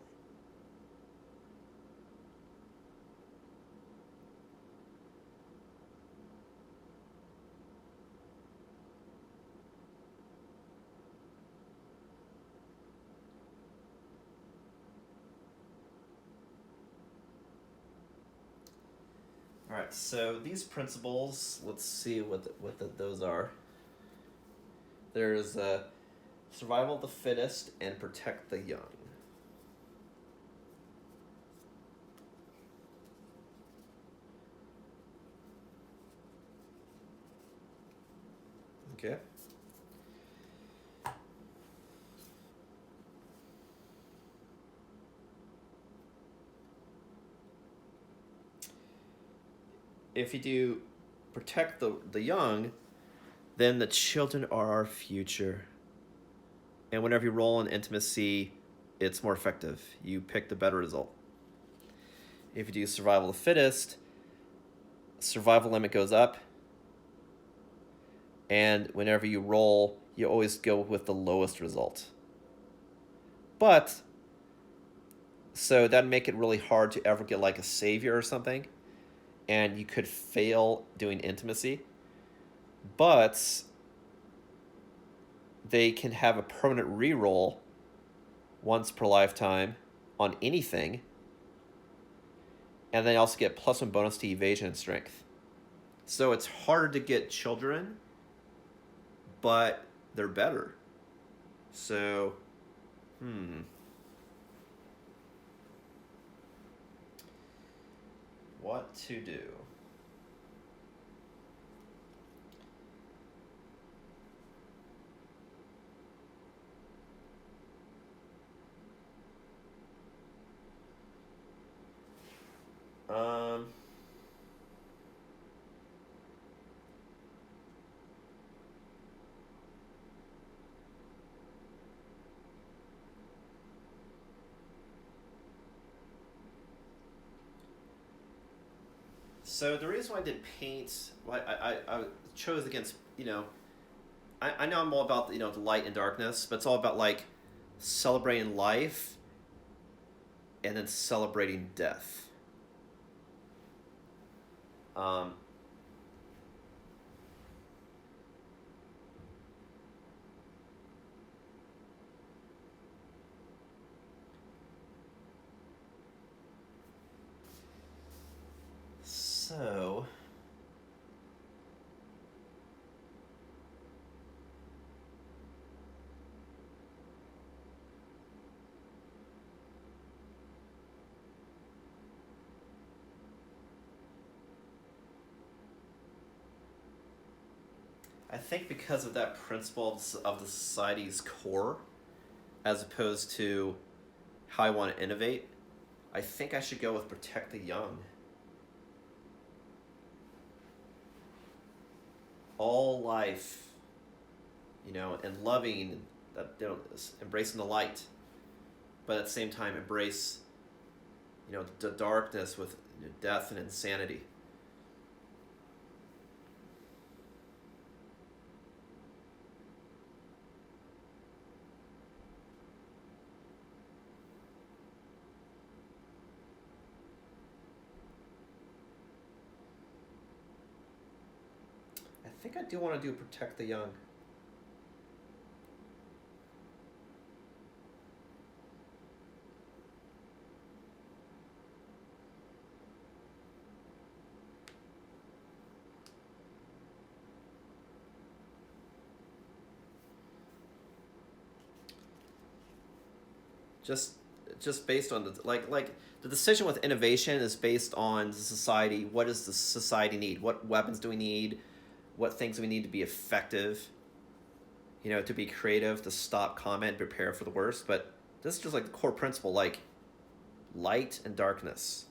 All right, so these principles, let's see what those are. There's survival of the fittest and protect the young. Okay. if you do protect the young, then the children are our future. And whenever you roll in intimacy, it's more effective. You pick the better result. If you do survival of the fittest, survival limit goes up. And whenever you roll, you always go with the lowest result. But, so that'd make it really hard to ever get like a savior or something. And you could fail doing intimacy. But they can have a permanent reroll once per lifetime on anything. And they also get +1 bonus to evasion and strength. So it's harder to get children, but they're better. So, what to do? So the reason why I did paint, why I chose against, I know I'm all about, the light and darkness, but it's all about, like, celebrating life and then celebrating death. So, I think because of that principle of the society's core, as opposed to how I want to innovate, I think I should go with protect the young. All life, and loving, that embracing the light, but at the same time embrace, the darkness with death and insanity. I think I do want to do protect the young. Just based on the decision with innovation is based on the society. What does the society need? What weapons do we need? What things do we need to be effective? To be creative, to stop comment, prepare for the worst. But this is just like the core principle, like light and darkness.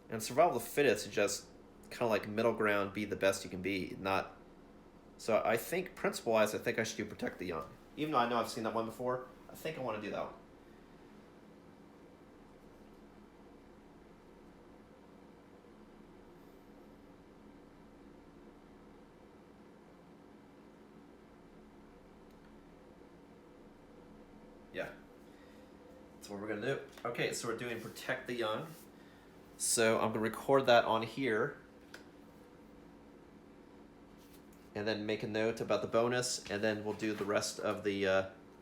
And survival of the fittest is just kind of like middle ground, be the best you can be. Not. So I think principle-wise, I think I should do protect the young. Even though I know I've seen that one before, I think I want to do that one. Yeah. That's what we're going to do. Okay, so we're doing protect the young. So I'm going to record that on here. And then make a note about the bonus, and then we'll do the rest of the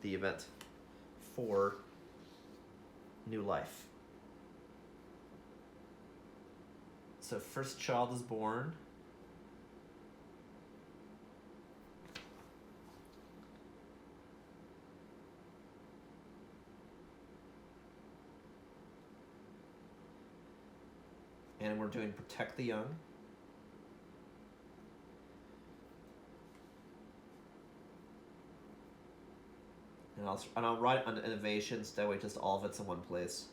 event for new life. So first child is born. And we're doing protect the young. And I'll write under innovations, that way just all of it's in one place.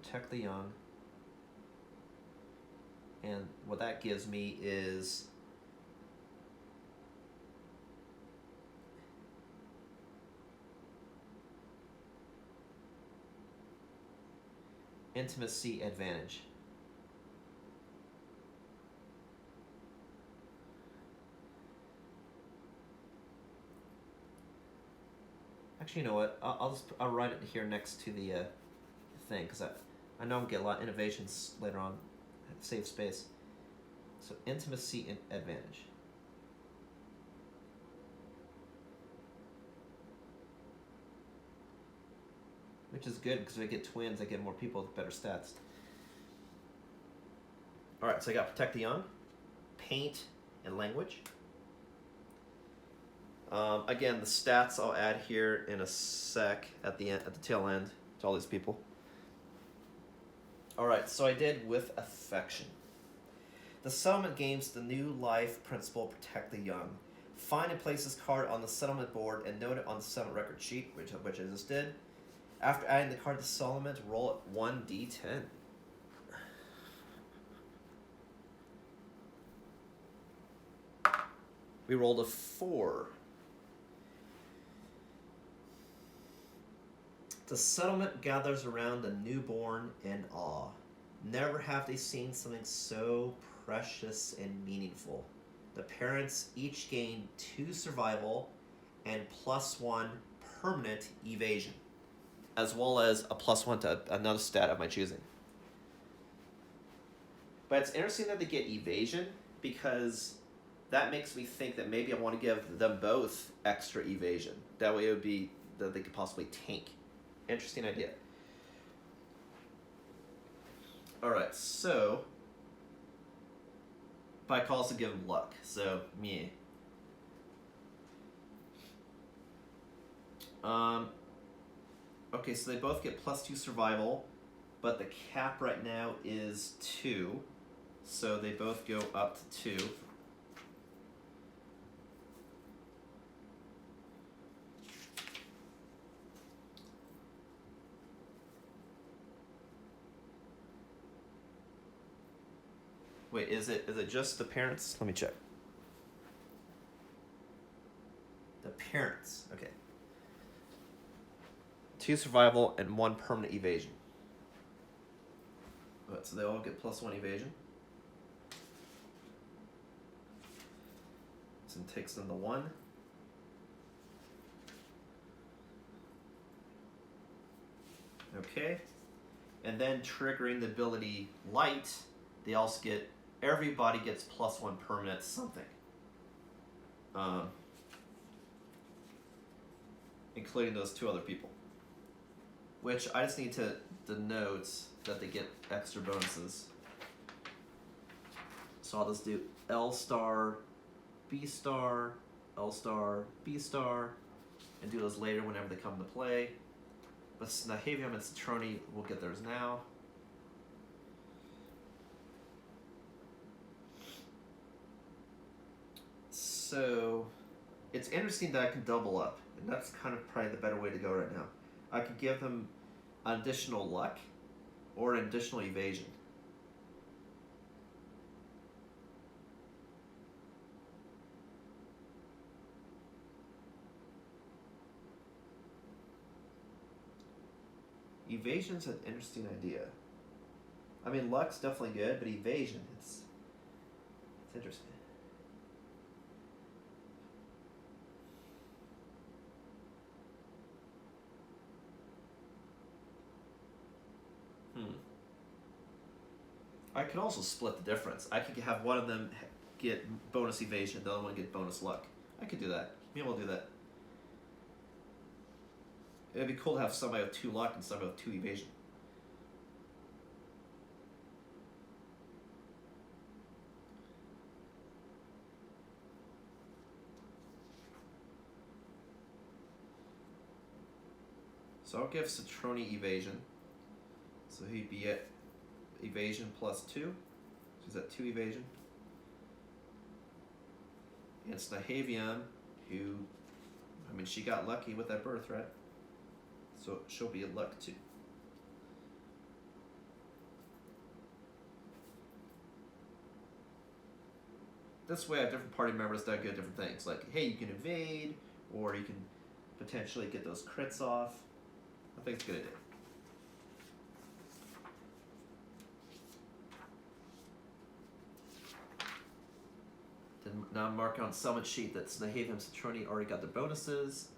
protect the young. And what that gives me is intimacy advantage. Actually, you know what? I'll write it here next to the thing, because I know I'm gonna get a lot of innovations later on. Save space. So intimacy and advantage. Which is good, because if I get twins, I get more people with better stats. Alright, so I got Protect the Young, Paint, and Language. Again, the stats I'll add here in a sec at the tail end to all these people. Alright, so I did with affection. The settlement gains the new life principle, Protect the Young. Find and place this card on the settlement board and note it on the settlement record sheet, which I just did. After adding the card to settlement, roll it 1d10. We rolled a 4. The settlement gathers around the newborn in awe. Never have they seen something so precious and meaningful. The parents each gain 2 survival and +1 permanent evasion, as well as a +1 to another stat of my choosing. But it's interesting that they get evasion, because that makes me think that maybe I want to give them both extra evasion. That way it would be that they could possibly tank. Interesting idea. Alright, so but I could also give them luck, so me. Okay, so they both get +2 survival, but the cap right now is 2, so they both go up to 2. Wait, is it just the parents? Let me check. The parents, okay. 2 survival and 1 permanent evasion. Right, so they all get +1 evasion. So it takes them to 1. Okay. And then triggering the ability Light, they also get, everybody gets +1 permanent something. Including those 2 other people. Which I just need to denote that they get extra bonuses. So I'll just do L star, B star, L star, B star, and do those later whenever they come into play. But Nahavium and Citroni will get theirs now. So it's interesting that I can double up, and that's kind of probably the better way to go right now. I could give them an additional luck or an additional evasion. Evasion's an interesting idea. I mean, luck's definitely good, but evasion, it's interesting. I could also split the difference. I could have one of them get bonus evasion, the other one get bonus luck. I could do that. Maybe we'll do that. It'd be cool to have somebody with 2 luck and somebody with 2 evasion. So I'll give Citroni evasion. So he'd be at evasion +2. So he's at 2 evasion. And Nahavium, who, I mean, she got lucky with that birth, right? So she'll be at luck 2. this way, I have different party members that get different things. Like, hey, you can invade, or you can potentially get those crits off. I think it's a good idea. Then now I'm marking on summon sheet that Nahaven and Citroni already got their bonuses.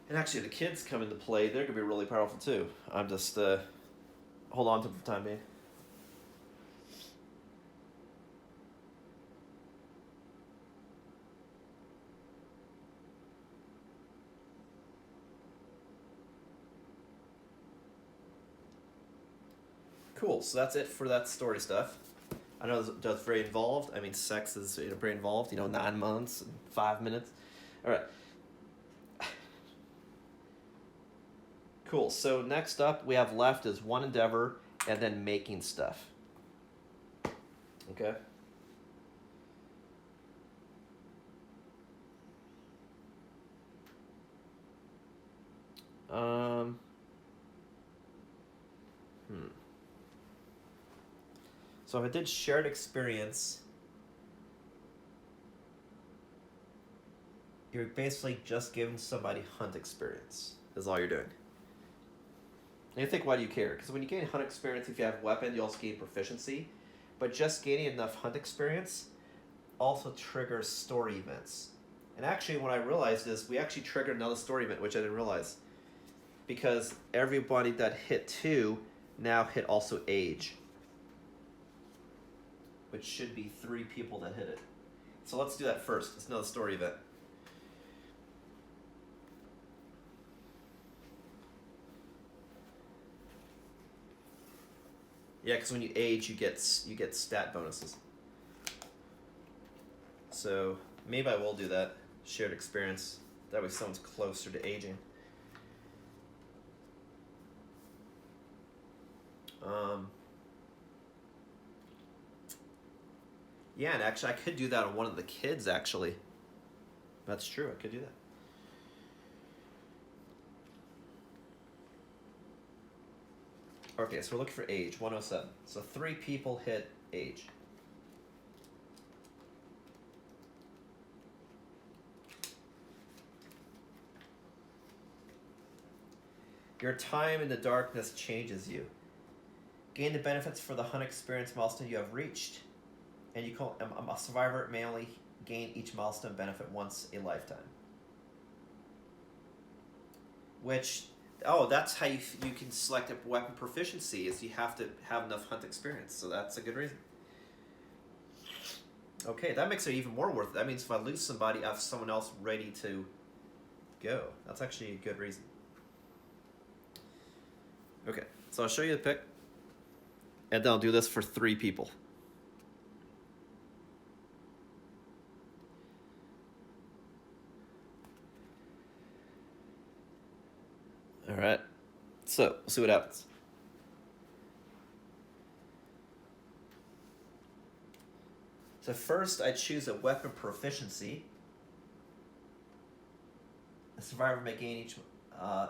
And actually, the kids come into play. They're going to be really powerful, too. I'm just, hold on to them for the time being. Cool, so that's it for that story stuff. I know that's very involved. I mean, sex is very involved. 9 months, 5 minutes. All right. Cool. So next up we have left is one endeavor and then making stuff. Okay. So if I did shared experience, you're basically just giving somebody hunt experience, is all you're doing. And you think, why do you care? Because when you gain hunt experience, if you have a weapon, you also gain proficiency. But just gaining enough hunt experience also triggers story events. And actually, what I realized is we actually triggered another story event, which I didn't realize. Because everybody that hit 2 now hit also age. Which should be 3 people that hit it. So let's do that first. It's another story event. Yeah, because when you age, you get stat bonuses. So maybe I will do that. Shared experience. That way someone's closer to aging. Yeah, and actually I could do that on one of the kids, actually. That's true, I could do that. Okay, so we're looking for age, 107. So 3 people hit age. Your time in the darkness changes you. Gain the benefits for the hunt experience milestone you have reached. And you call a survivor may only gain each milestone benefit once a lifetime. Which, that's how you can select a weapon proficiency, is you have to have enough hunt experience. So that's a good reason. Okay, that makes it even more worth it. That means if I lose somebody, I have someone else ready to go. That's actually a good reason. Okay, so I'll show you the pick. And then I'll do this for 3 people. Alright, so we'll see what happens. So first I choose a weapon proficiency. The survivor may gain each, I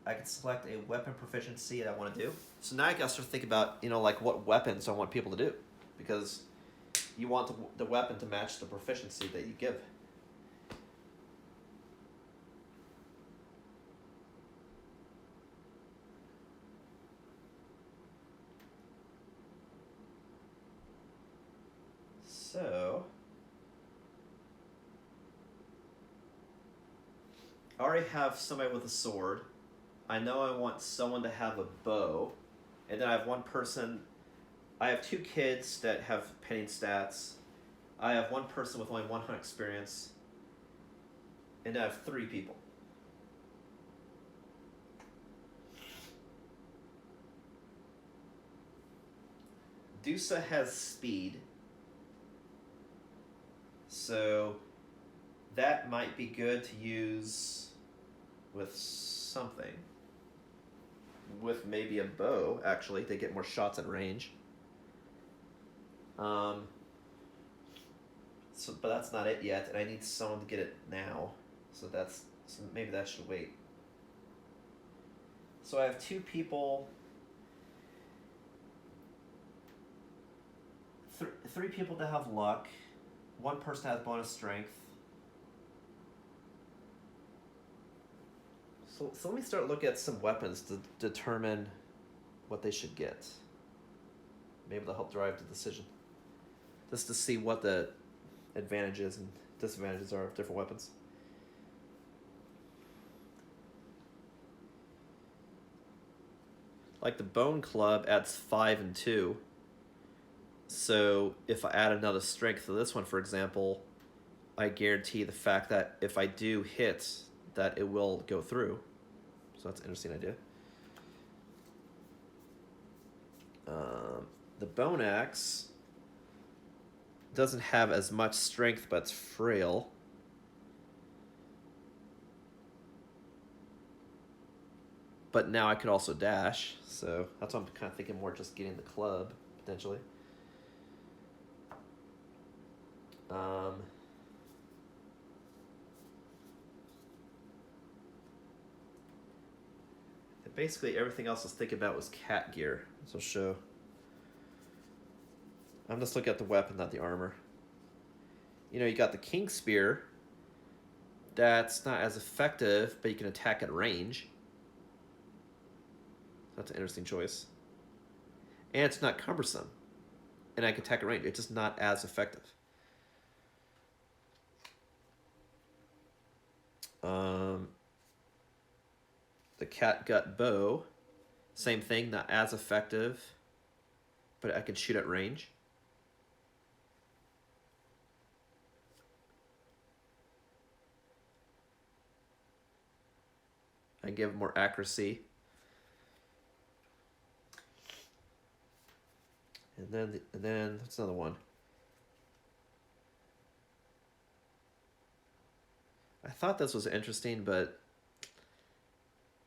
can select a weapon proficiency that I want to do. So now I gotta start thinking about, like what weapons I want people to do. Because you want the weapon to match the proficiency that you give. So, I already have somebody with a sword. I know I want someone to have a bow. And then I have one person, I have 2 kids that have penning stats. I have one person with only 1 hunt experience. And I have 3 people. Dusa has speed. So that might be good to use with something. With maybe a bow, actually, to get more shots at range. So, but that's not it yet, and I need someone to get it now. So maybe that should wait. So I have two people, three people that have luck. One person has bonus strength. So let me start looking at some weapons to determine what they should get. Maybe they'll help drive the decision. Just to see what the advantages and disadvantages are of different weapons. Like the bone club adds 5 and 2. So if I add another strength to this one, for example, I guarantee the fact that if I do hit, that it will go through. So that's an interesting idea. The bone axe doesn't have as much strength, but it's frail. But now I could also dash, so that's why I'm kind of thinking more just getting the club, potentially. Basically, everything else I was thinking about was cat gear. So show. I'm just looking at the weapon, not the armor. You know, you got the king spear. That's not as effective, but you can attack at range. That's an interesting choice. And it's not cumbersome. And I can attack at range. It's just not as effective. The catgut bow, same thing, not as effective, but I can shoot at range. I can give more accuracy. And then what's another one? I thought this was interesting, but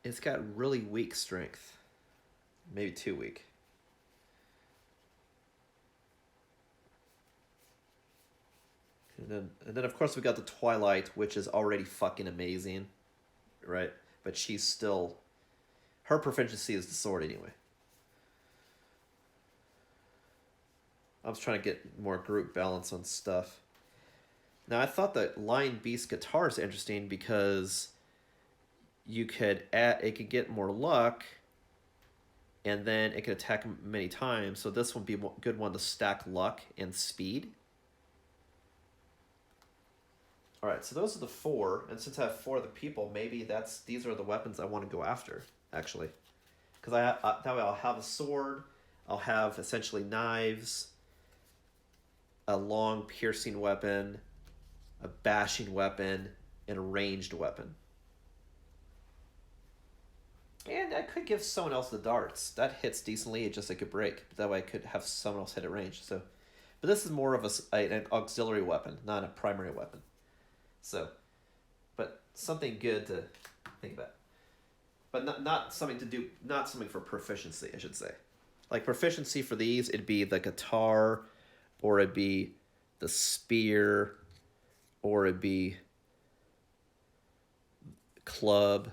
it's got really weak strength. Maybe too weak. And then of course we got the Twilight, which is already fucking amazing, right? But she's still, her proficiency is the sword anyway. I was trying to get more group balance on stuff. Now I thought the Lion Beast guitar is interesting because you could add, it could get more luck, and then it could attack many times. So this would be a good one to stack luck and speed. All right, so those are the 4, and since I have 4 of the people, maybe these are the weapons I want to go after, actually, because that way I'll have a sword, I'll have essentially knives, a long piercing weapon, a bashing weapon, and a ranged weapon. And I could give someone else the darts. That hits decently, it just like a break. But that way I could have someone else hit at range. So, but this is more of an auxiliary weapon, not a primary weapon. So, but something good to think about. But not something to do, not something for proficiency, I should say. Like proficiency for these, it'd be the guitar, or it'd be the spear, or it'd be club,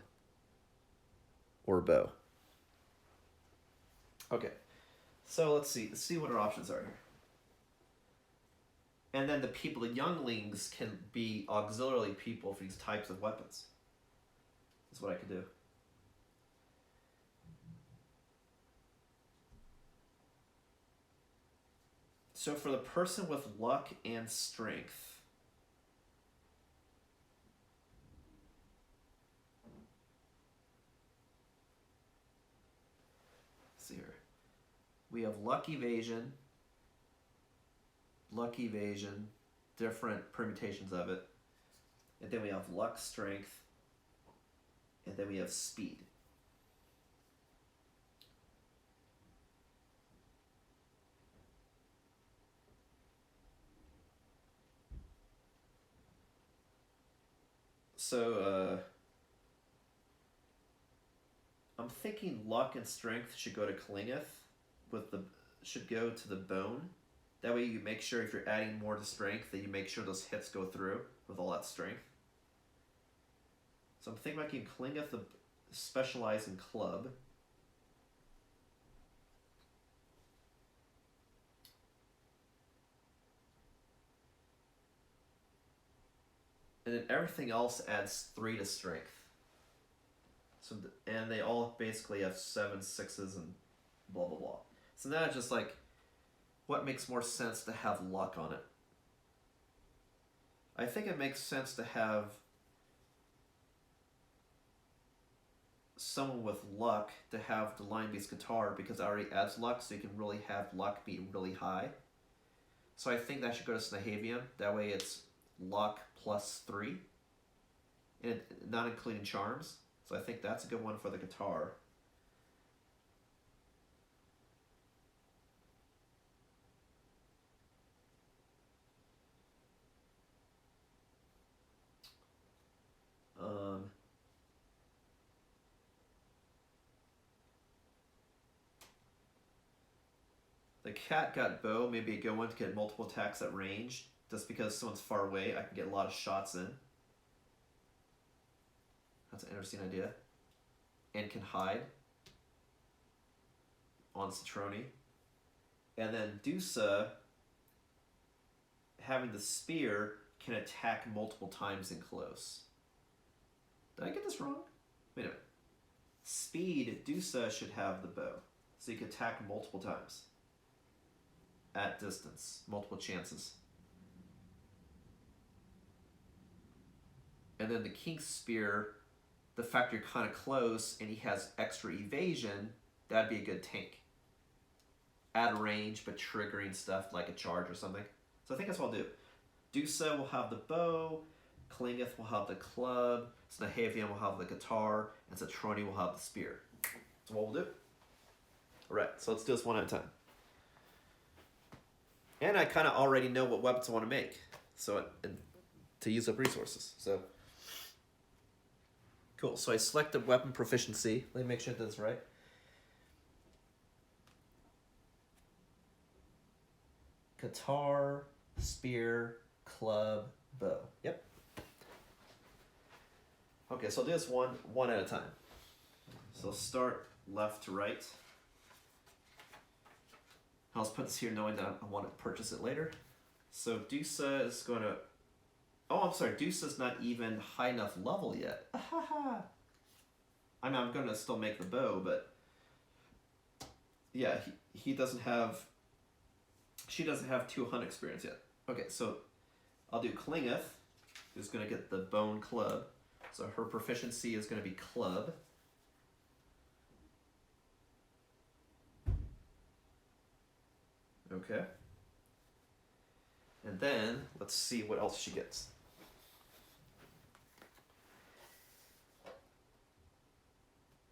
or bow. Okay, so let's see what our options are here. And then the people, the younglings, can be auxiliary people for these types of weapons. That's what I could do. So for the person with luck and strength, let's see here. We have luck evasion, different permutations of it. And then we have luck strength, and then we have speed. So, I'm thinking luck and strength should go to Klingeth, should go to the bone. That way you make sure if you're adding more to strength that you make sure those hits go through with all that strength. So I'm thinking about getting Klingeth the specialize in club. And then everything else adds 3 to strength. So and they all basically have 7, 6s, and blah blah blah. So now it's just like, what makes more sense to have luck on it? I think it makes sense to have someone with luck to have the Lion Beast guitar because it already adds luck, so you can really have luck be really high. So I think that should go to Snahavian. That way it's luck plus 3, and not including charms. So I think that's a good one for the guitar. The cat got bow, maybe a good one to get multiple attacks at range. Just because someone's far away, I can get a lot of shots in. That's an interesting idea. And can hide on Citroni. And then Dusa, having the spear, can attack multiple times in close. Did I get this wrong? Wait a minute. Speed, Dusa should have the bow. So you can attack multiple times. At distance. Multiple chances. And then the King's Spear, the fact you're kind of close and he has extra evasion, that'd be a good tank. At range, but triggering stuff like a charge or something. So I think that's what I'll do. Dusa will have the bow, Klingeth will have the club, Snahavian will have the guitar, and Citroni will have the spear. That's what we'll do. Alright, so let's do this one at a time. And I kind of already know what weapons I want to make, so to use up resources. So cool. So I selected weapon proficiency. Let me make sure I did this right. Guitar, spear, club, bow. Yep. Okay, so I'll do this one at a time. So I'll start left to right. I'll just put this here knowing that I want to purchase it later. So Dusa is going to... Oh, I'm sorry. Dusa's not even high enough level yet. I mean, I'm going to still make the bow, but... Yeah, he doesn't have... She doesn't have 200 experience yet. Okay, so I'll do Klingeth, who's going to get the bone club. So her proficiency is going to be club. Okay. And then, let's see what else she gets.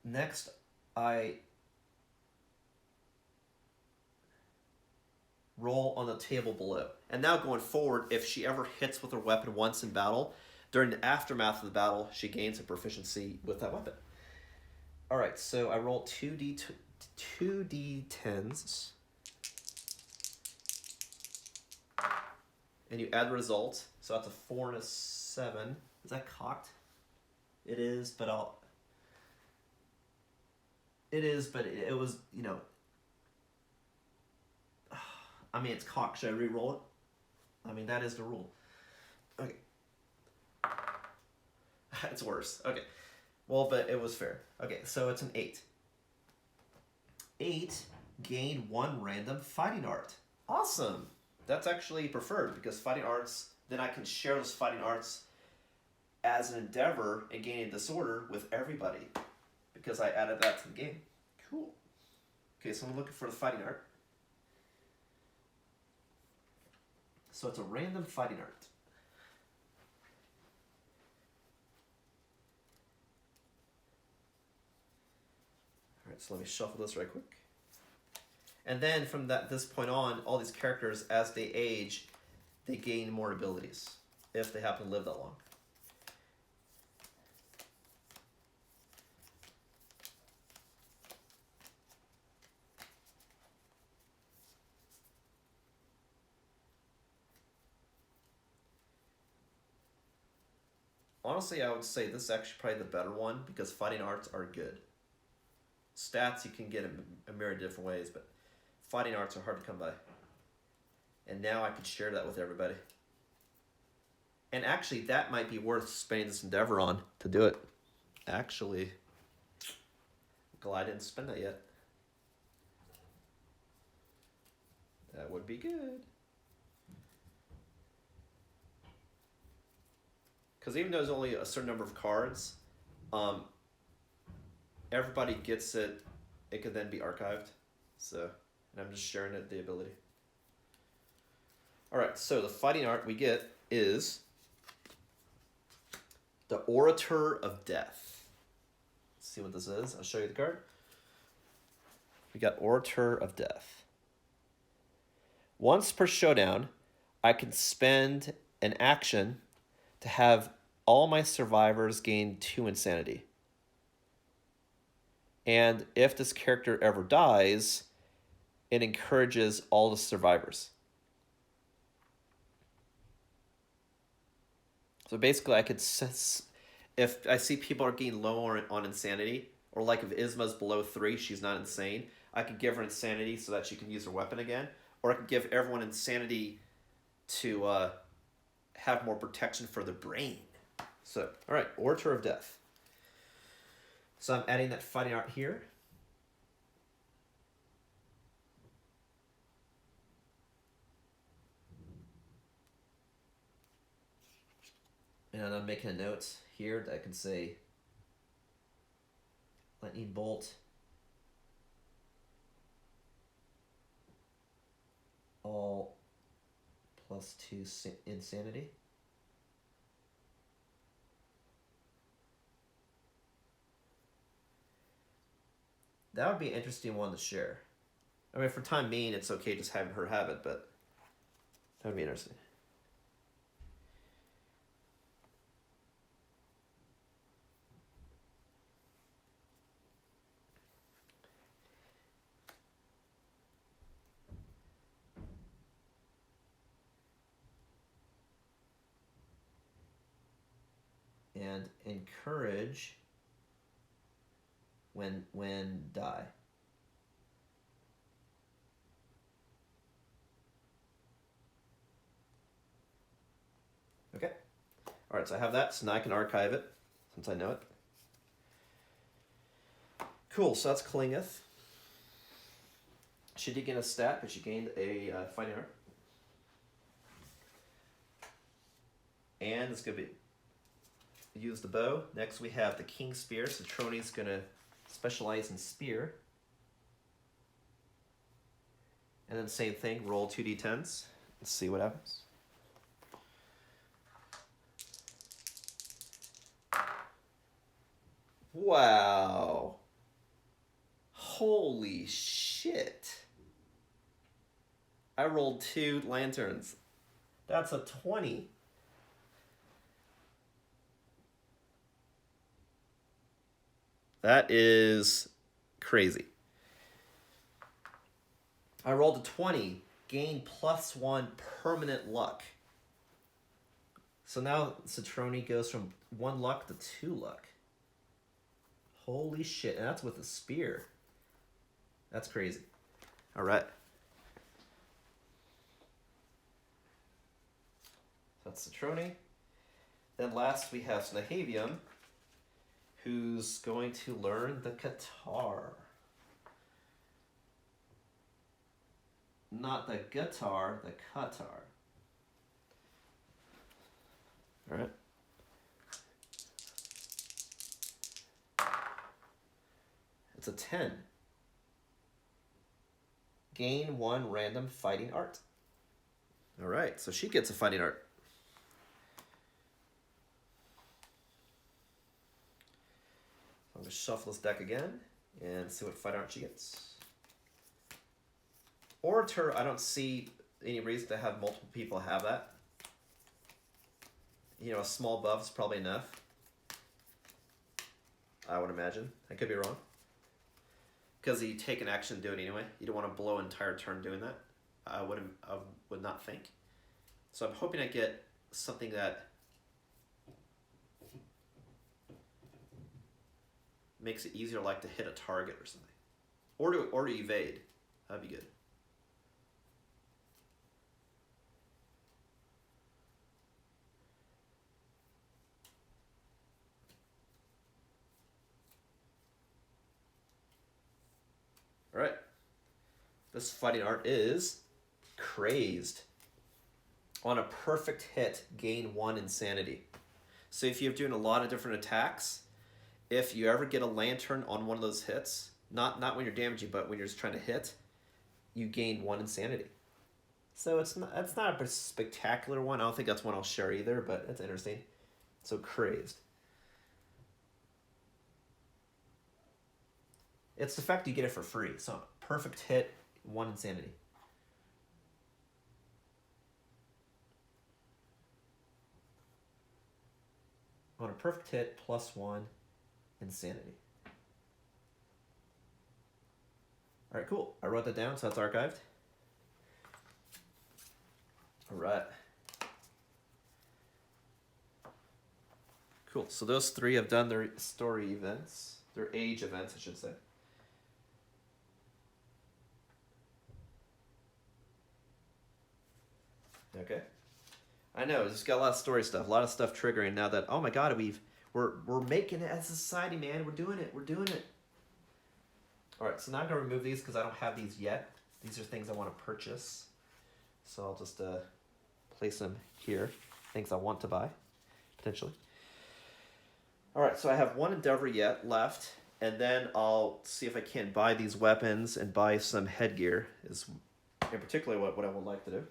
Next, I roll on the table below. And now going forward, if she ever hits with her weapon once in battle, during the aftermath of the battle, she gains a proficiency with that weapon. Alright, so I roll 2d10s. And you add the result. So that's a 4 and a 7. Is that cocked? It is, but I'll... It is, but it was, you know... I mean, it's cocked. Should I re-roll it? I mean, that is the rule. Okay. It's worse. Okay. Well, but it was fair. Okay, so it's an 8. 8, gain 1 random fighting art. Awesome! That's actually preferred, because fighting arts, then I can share those fighting arts as an endeavor and gain a disorder with everybody, because I added that to the game. Cool. Okay, so I'm looking for the fighting art. So it's a random fighting art. Alright, so let me shuffle this right quick. And then from this point on, all these characters, as they age, they gain more abilities, if they happen to live that long. honestly, I would say this is actually probably the better one because fighting arts are good. Stats you can get in a myriad of different ways, but fighting arts are hard to come by. And now I can share that with everybody. And actually, that might be worth spending this endeavor on to do it. Actually, glad I didn't spend that yet. That would be good. Because even though there's only a certain number of cards, everybody gets it. It could then be archived. So, and I'm just sharing it, the ability. All right, so the fighting art we get is the Orator of Death. Let's see what this is. I'll show you the card. We got Orator of Death. Once per showdown, I can spend an action to have all my survivors gain 2 insanity. And if this character ever dies, it encourages all the survivors. So basically, I could sense if I see people are getting low on insanity, or like if Isma's below 3, she's not insane, I could give her insanity so that she can use her weapon again, or I could give everyone insanity to have more protection for the brain. So, all right, Orator of Death. So I'm adding that fighting art here. And I'm making a note here that I can say Lightning Bolt. All +2 insanity. That would be an interesting one to share. I mean, for time being, it's okay just having her have it, but that would be interesting. And encourage when die. Okay. All right, so I have that, so now I can archive it since I know it. Cool, so that's Klingeth. She did gain a stat, but she gained a fighting art. And it's going to be use the bow. Next we have the King Spear, so Trony's going to specialize in spear. And then same thing, roll 2d10s. Let's see what happens. Wow. Holy shit. I rolled 2 lanterns. That's a 20. That is crazy. I rolled a 20, gain +1 permanent luck. So now Citroni goes from 1 luck to 2 luck. Holy shit, and that's with a spear. That's crazy. All right. That's Citroni. Then last we have Snahavium, who's going to learn the guitar. Not the guitar, the Qatar. All right. It's a 10. Gain 1 random fighting art. All right, so she gets a fighting art. I'm going to shuffle this deck again and see what fighting art she gets. Orator, I don't see any reason to have multiple people have that. You know, a small buff is probably enough. I would imagine. I could be wrong. Because you take an action and do it anyway. You don't want to blow an entire turn doing that. I would not think. So I'm hoping I get something that makes it easier, like to hit a target or something, or to evade. That'd be good. All right. This fighting art is Crazed. On a perfect hit, gain 1 insanity. So if you're doing a lot of different attacks, if you ever get a lantern on one of those hits, not when you're damaging, but when you're just trying to hit, you gain 1 insanity. So it's not a spectacular one. I don't think that's one I'll share either, but it's interesting. So Crazed. It's the fact you get it for free. So perfect hit, 1 insanity. On a perfect hit, +1 insanity. All right, cool. I wrote that down, so that's archived. All right. Cool. So those 3 have done their story events, their age events, I should say. Okay. I know, just got a lot of story stuff, a lot of stuff triggering now that, oh my god, we're making it as a society, man. We're doing it. All right, so now I'm gonna remove these because I don't have these yet. These are things I want to purchase, so I'll just place them here. Things I want to buy, potentially. All right, so I have 1 endeavor yet left, and then I'll see if I can buy these weapons and buy some headgear. Is in particular what I would like to do.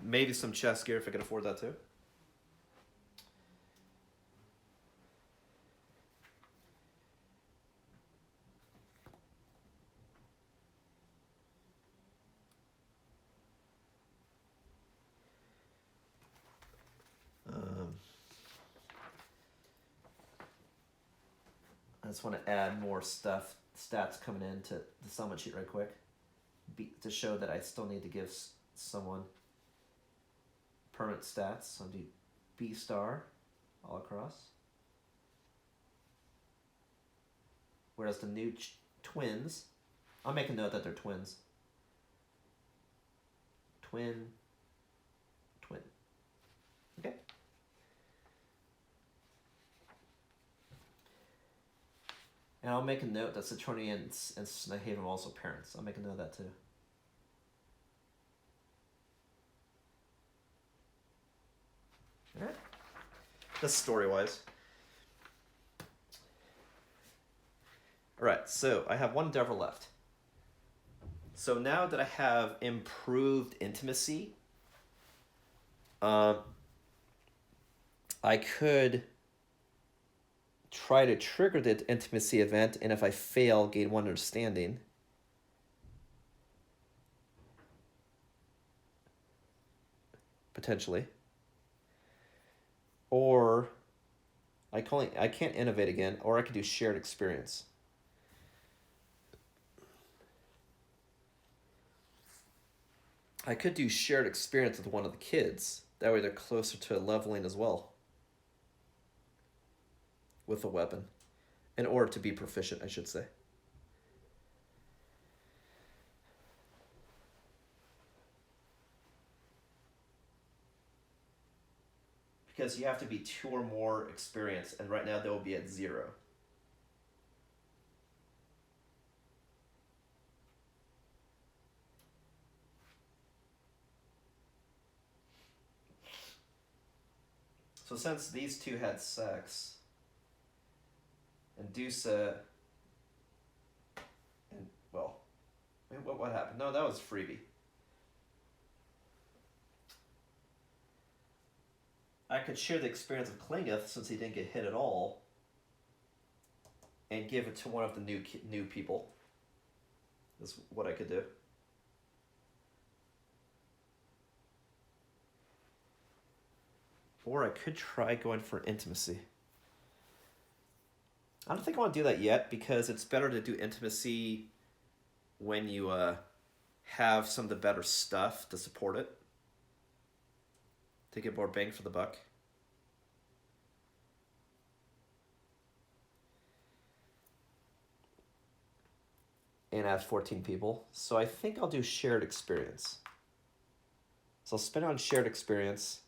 Maybe some chest gear if I can afford that too. I just want to add more stats coming into the summon sheet right quick, to show that I still need to give someone permanent stats. So I'll do B star all across. Whereas the new twins, I'll make a note that they're twins. Twin. Okay. And I'll make a note that Saturnia and Snyhaven are also parents. I'll make a note of that too. Alright. Just story-wise. Alright, so I have 1 endeavor left. So now that I have improved intimacy, I could try to trigger the intimacy event, and if I fail, gain 1 understanding. Potentially. Or I can't innovate again, or I could do shared experience. I could do shared experience with one of the kids. That way they're closer to leveling as well with a weapon, in order to be proficient, I should say. Because you have to be 2 or more experience, and right now they will be at 0. So since these 2 had sex, and Dusa, and, well, what happened? No, that was freebie. I could share the experience of Klingeth, since he didn't get hit at all, and give it to one of the new people. That's what I could do. Or I could try going for intimacy. I don't think I want to do that yet, because it's better to do intimacy when you have some of the better stuff to support it, to get more bang for the buck. can't have 14 people, so I think I'll do shared experience. So I'll spend it on shared experience,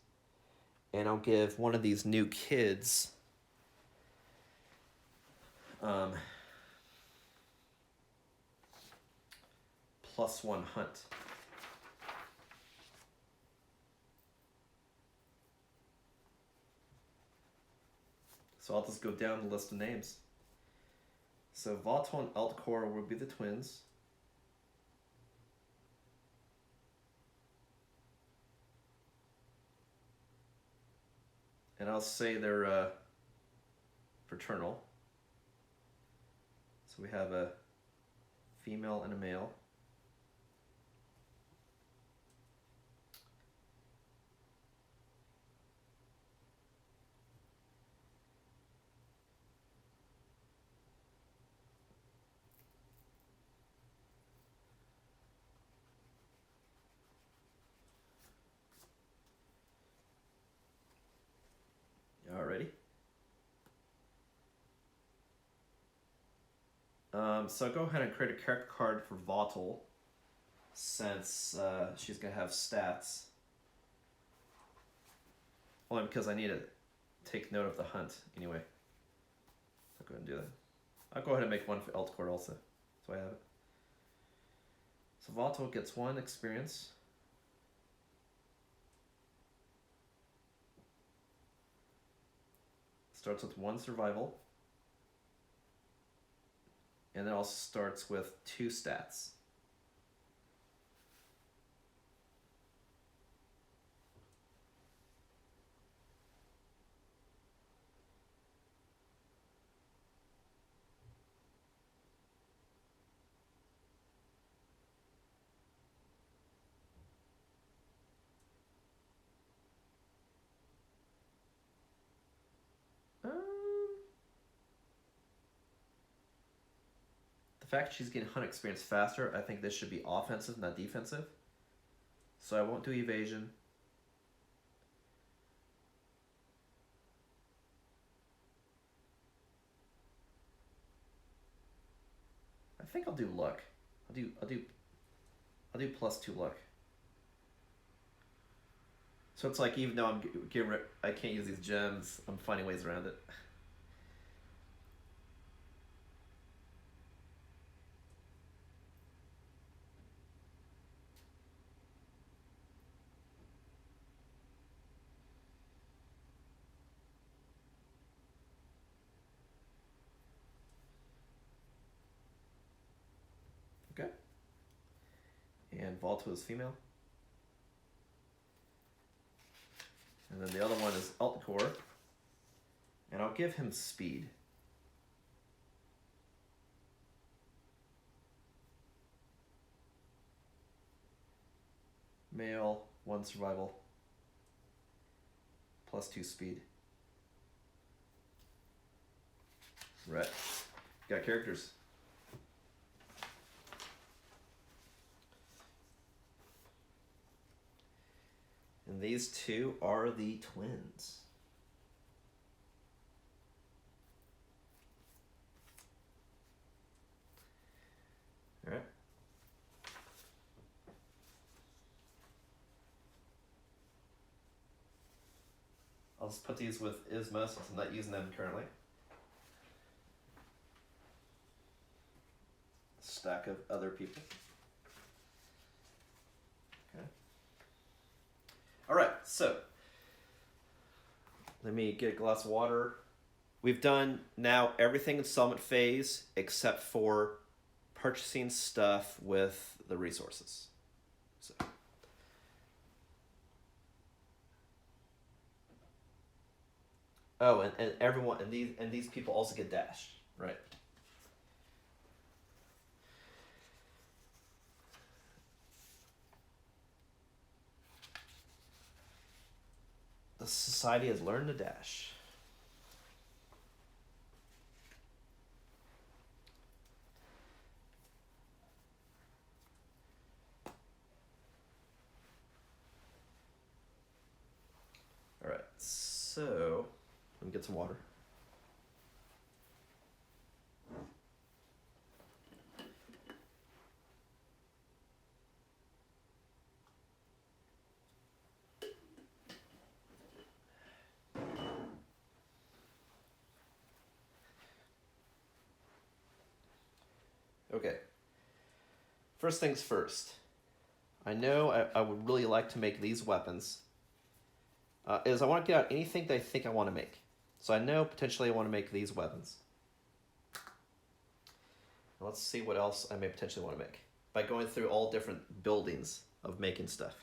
and I'll give one of these new kids +1 hunt. So I'll just go down the list of names. So Volatile and Altcore will be the twins. And I'll say they're fraternal. So we have a female and a male. Alrighty. So I'll go ahead and create a character card for Volatile, since she's going to have stats. Only because I need to take note of the hunt anyway. I'll go ahead and do that. I'll go ahead and make one for Altcore also, so I have it. So Volatile gets 1 experience. Starts with 1 survival. And then also starts with 2 stats. The fact she's getting hunt experience faster, I think this should be offensive, not defensive. So I won't do evasion. I think I'll do luck. I'll do +2 luck. So it's like, even though I can't use these gems, I'm finding ways around it. Okay. And Volatile is female. And then the other one is Altcore. And I'll give him speed. Male, 1 survival, +2 speed. Right. Got characters. And these 2 are the twins. All right. I'll just put these with Isma since I'm not using them currently. Stack of other people. Okay. All right, so let me get a glass of water. We've done now everything in settlement phase except for purchasing stuff with the resources. So. Oh, and everyone and these people also get dashed, right? The society has learned to dash. All right, so let me get some water. Okay. First things first. I know I would really like to make these weapons. Is I want to get out anything that I think I want to make. So I know potentially I want to make these weapons. Now let's see what else I may potentially want to make. By going through all different buildings of making stuff.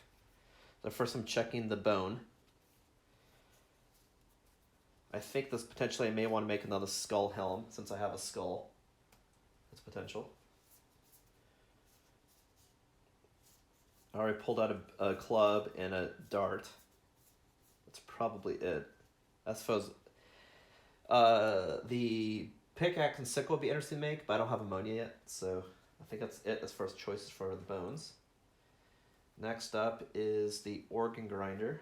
So first I'm checking the bone. I think this potentially I may want to make another skull helm since I have a skull. That's potential. I already pulled out a club and a dart. That's probably it. I suppose the pickaxe and sickle would be interesting to make, but I don't have ammonia yet, so I think that's it as far as choices for the bones. Next up is the organ grinder.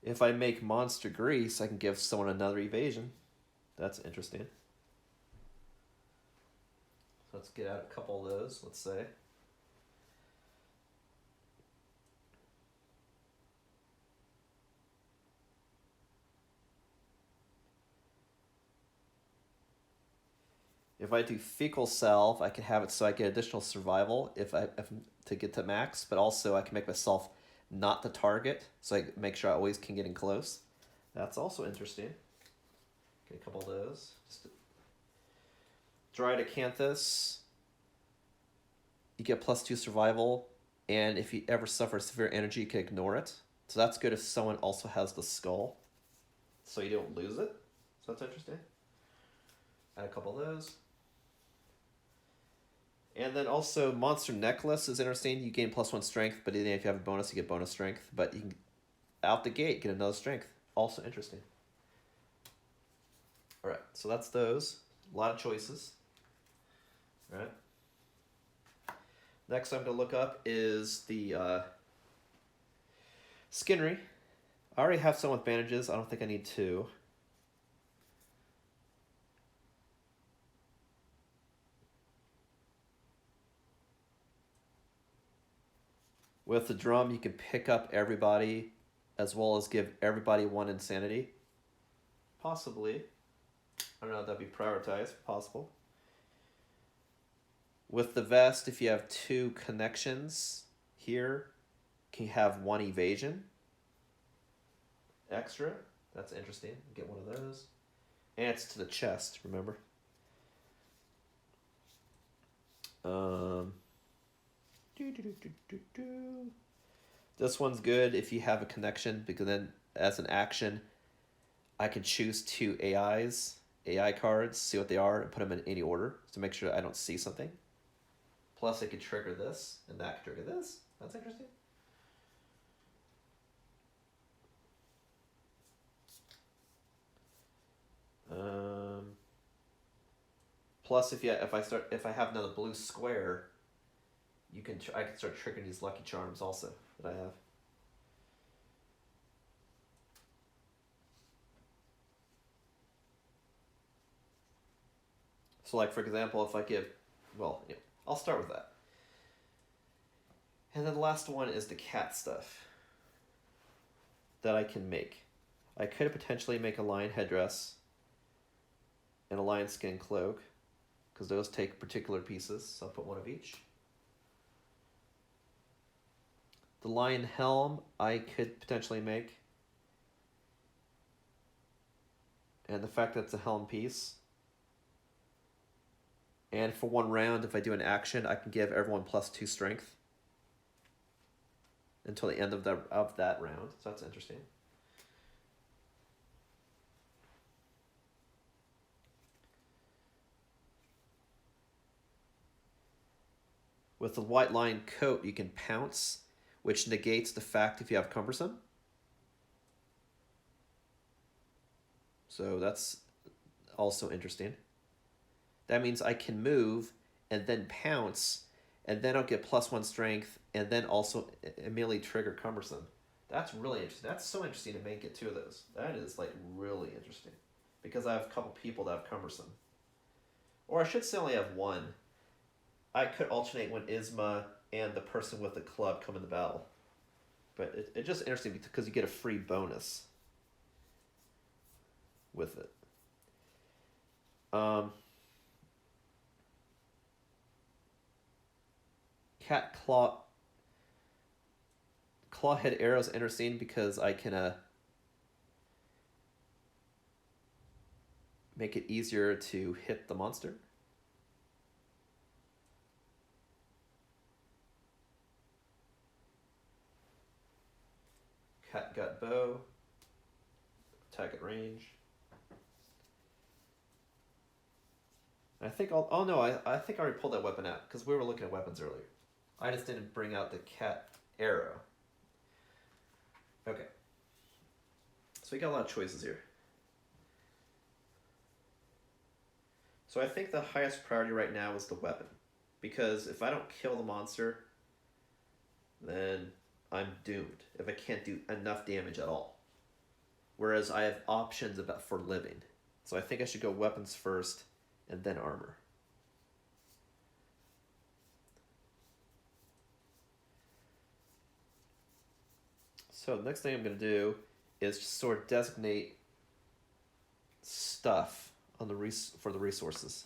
If I make monster grease, I can give someone another evasion. That's interesting. So let's get out a couple of those, let's say. If I do fecal salve, I can have it so I get additional survival if to get to max, but also I can make myself not the target, so I make sure I always can get in close. That's also interesting. Get a couple of those. Dried acanthus. You get +2 survival, and if you ever suffer severe energy, you can ignore it. So that's good if someone also has the skull, so you don't lose it. So that's interesting. Add a couple of those. And then also Monster Necklace is interesting. You gain +1 strength, but even if you have a bonus, you get bonus strength. But you can, out the gate, get another strength. Also interesting. Alright, so that's those. A lot of choices. Alright. Next I'm going to look up is the Skinnery. I already have some with bandages. I don't think I need 2. With the drum, you can pick up everybody, as well as give everybody 1 insanity. Possibly. I don't know if that'd be prioritized. Possible. With the vest, if you have 2 connections here, can you have 1 evasion extra? That's interesting. Get one of those. And it's to the chest, remember? This one's good if you have a connection, because then as an action, I can choose 2 AI cards, see what they are, and put them in any order to make sure I don't see something. Plus, it could trigger this, and that could trigger this. That's interesting. Plus, if I have another blue square, I can start triggering these lucky charms also that I have. So, like for example, if I give, well, yeah, I'll start with that. And then the last one is the cat stuff that I can make. I could potentially make a lion headdress and a lion skin cloak, because those take particular pieces, so I'll put 1 of each. The lion helm I could potentially make. And the fact that it's a helm piece. And for 1 round, if I do an action, I can give everyone +2 strength until the end of that round. So that's interesting. With the white lion coat, you can pounce, which negates the fact if you have cumbersome. So that's also interesting. That means I can move and then pounce, and then I'll get +1 strength, and then also immediately trigger cumbersome. That's really interesting. That's so interesting to make it 2 of those. That is like really interesting, because I have a couple people that have cumbersome. Or I should say only have 1. I could alternate when Isma and the person with the club come into battle. But it's just interesting because you get a free bonus with it. cat clawhead arrows interesting because I can make it easier to hit the monster. Cat gut bow. Attack at range. I think I think I already pulled that weapon out because we were looking at weapons earlier. I just didn't bring out the cat arrow. Okay. So we got a lot of choices here. So I think the highest priority right now is the weapon. Because if I don't kill the monster, then I'm doomed if I can't do enough damage at all. Whereas I have options for living. So I think I should go weapons first and then armor. So the next thing I'm going to do is just sort of designate stuff on for the resources.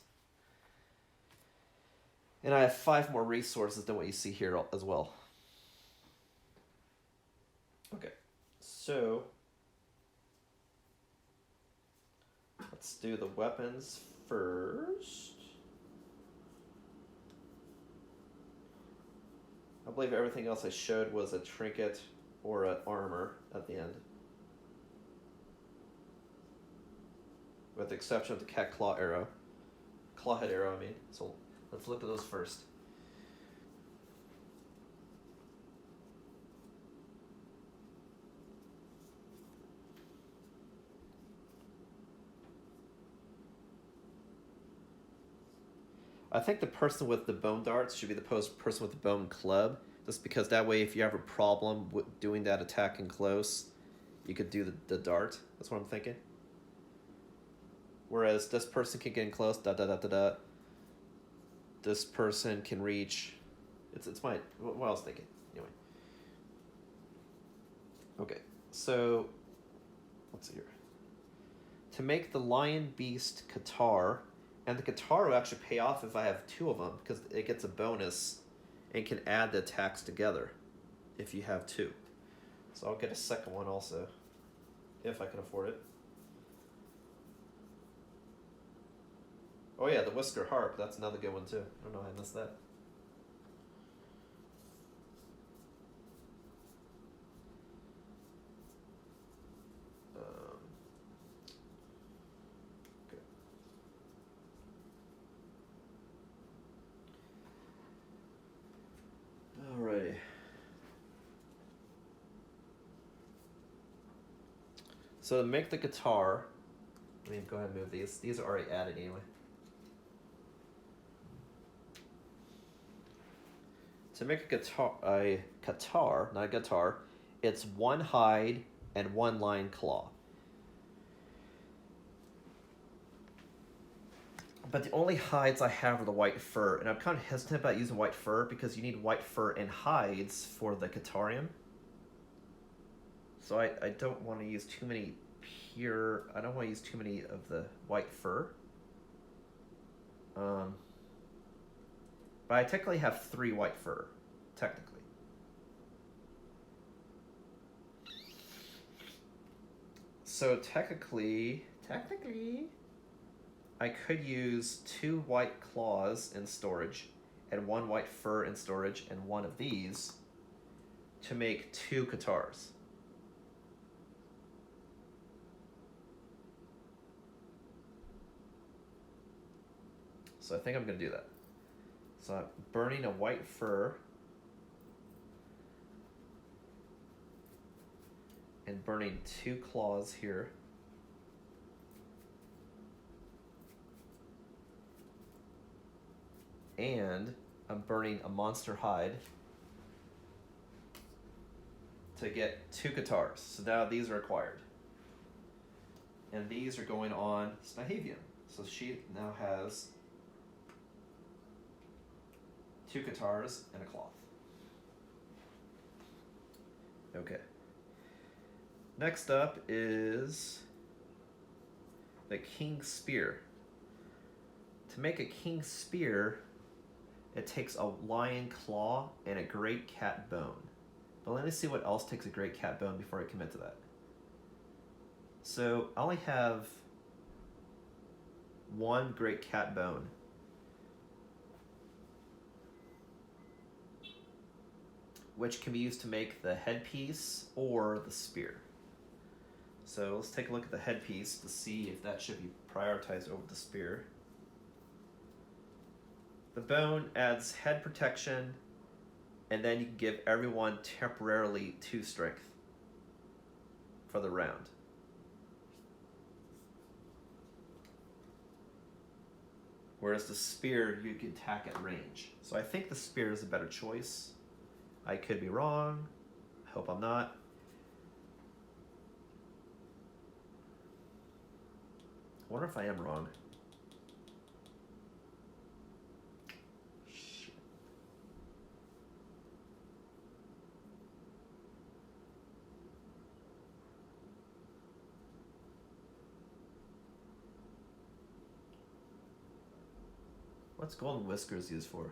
And I have 5 more resources than what you see here as well. Okay, so let's do the weapons first. I believe everything else I showed was a trinket or an armor at the end. With the exception of the cat clawhead arrow, I mean. So let's look at those first. I think the person with the bone darts should be the person with the bone club, just because that way if you have a problem with doing that attack in close, you could do the dart. That's what I'm thinking. Whereas this person can get in close, This person can reach. It's what I was thinking. Anyway. Okay, so let's see here. To make the lion beast Qatar, and the Qatar will actually pay off if I have 2 of them because it gets a bonus and can add the attacks together if you have 2. So I'll get a second one also if I can afford it. Oh yeah, the Whisker Harp. That's another good one too. I don't know how I missed that. Okay. Alrighty. So to make the guitar, let me go ahead and move these. These are already added anyway. To make a Qatar, not a guitar, it's 1 hide and 1 lion claw. But the only hides I have are the white fur, and I'm kind of hesitant about using white fur because you need white fur and hides for the Qatarium. So I don't want to use too many I don't want to use too many of the white fur. But I technically have 3 white fur, technically. So technically, I could use 2 white claws in storage, and 1 white fur in storage, and 1 of these to make 2 Qatars. So I think I'm going to do that. So I'm burning a white fur and burning 2 claws here. And I'm burning a monster hide to get 2 Qatars. So now these are acquired. And these are going on Snahavian. So she now has 2 Qatars and a cloth. Okay. Next up is the King's Spear. To make a King's Spear, it takes a lion claw and a great cat bone. But let me see what else takes a great cat bone before I commit to that. So I only have one great cat bone. Which can be used to make the headpiece or the spear. So let's take a look at the headpiece to see if that should be prioritized over the spear. The bone adds head protection, and then you can give everyone temporarily 2 strength for the round. Whereas the spear, you can attack at range. So I think the spear is a better choice. I could be wrong. I hope I'm not. I wonder if I am wrong. Shit. What's golden whiskers used for?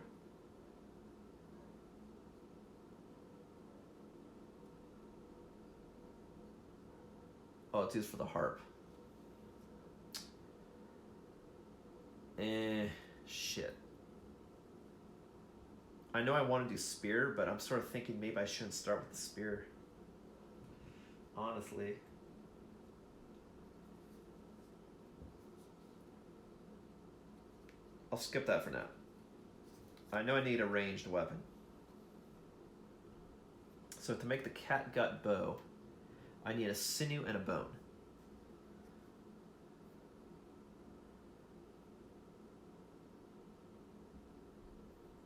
Oh, it's used for the harp. Shit. I know I want to do spear, but I'm sort of thinking maybe I shouldn't start with the spear. Honestly. I'll skip that for now. I know I need a ranged weapon. So to make the catgut bow, I need a sinew and a bone.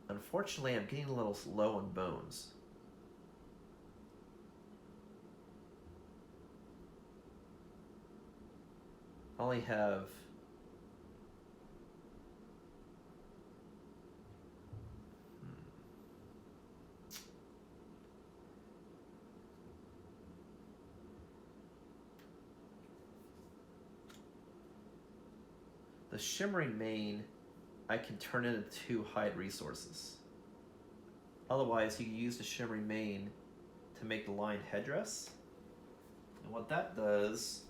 Unfortunately, I'm getting a little low on bones. I only have... The shimmering mane, I can turn into 2 hide resources. Otherwise, you can use the shimmering mane to make the lion headdress. And what that does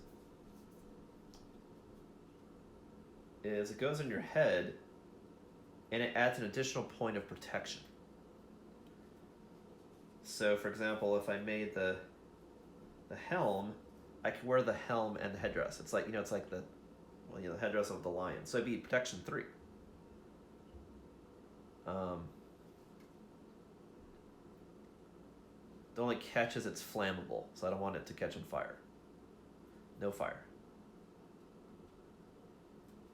is it goes on your head and it adds an additional point of protection. So, for example, if I made the helm, I could wear the helm and the headdress. It's like, it's like the headdress of the lion. So it'd be protection 3. The only catch is it's flammable, so I don't want it to catch on fire. No fire.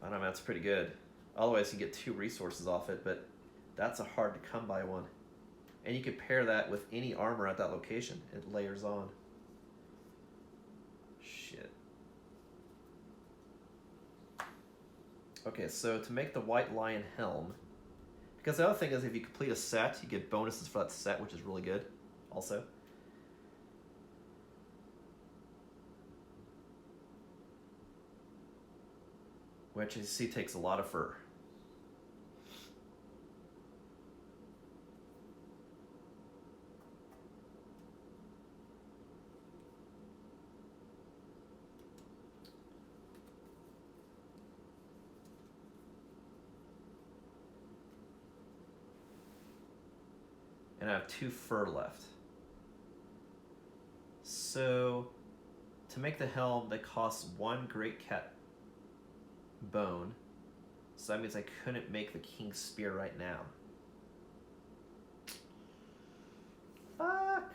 I don't know, that's pretty good. Otherwise, you get 2 resources off it, but that's a hard to come by one. And you could pair that with any armor at that location. It layers on. Shit. Okay, so to make the White Lion helm, because the other thing is if you complete a set, you get bonuses for that set, which is really good also. Which, as you see, takes a lot of fur. And I have 2 fur left. So, to make the helm, that costs 1 great cat bone. So that means I couldn't make the king's spear right now. Fuck.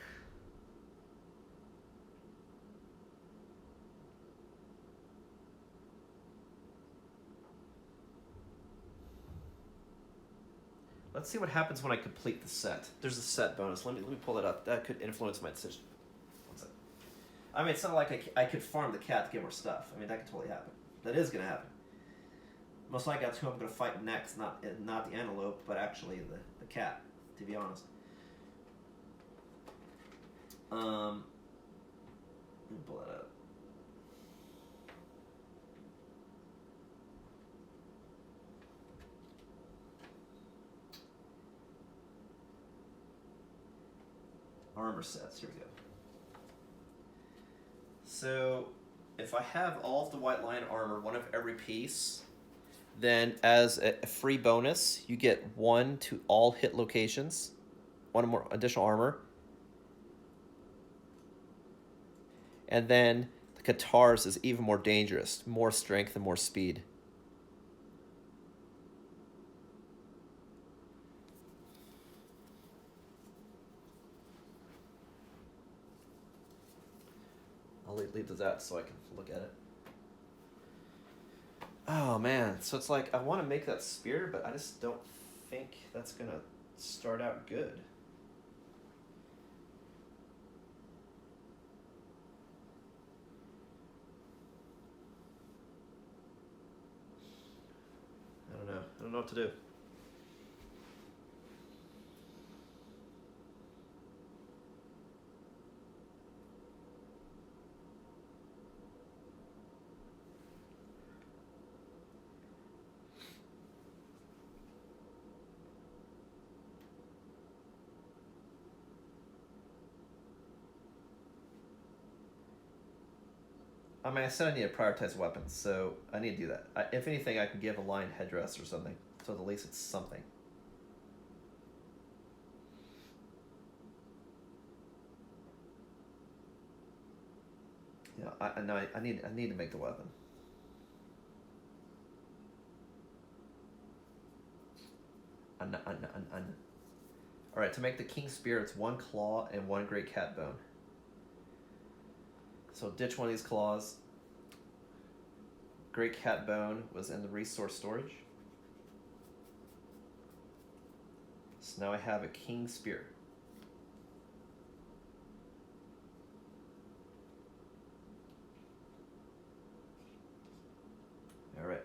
Let's see what happens when I complete the set. There's a set bonus. Let me pull that up. That could influence my decision. One second. I mean, it's not like I could farm the cat to get more stuff. I mean, that could totally happen. That is going to happen. Most likely that's who I'm going to fight next. Not the antelope, but actually the cat, to be honest. Let me pull that up. armor sets. Here we go. So, if I have all of the White Lion armor, one of every piece, then as a free bonus, you get 1 to all hit locations, 1 more additional armor. And then the Catar's is even more dangerous, more strength and more speed. I'll leave this out so I can look at it. Oh man, so it's like I want to make that spear, but I just don't think that's gonna start out good. I don't know what to do. I mean, I said I need to prioritize weapons, so I need to do that. If anything, I can give a lion headdress or something, so at least it's something. Yeah, I need to make the weapon. All right, to make the King's Spear, it's 1 claw and 1 great cat bone. So ditch one of these claws. Great cat bone was in the resource storage. So now I have a King's Spear. All right.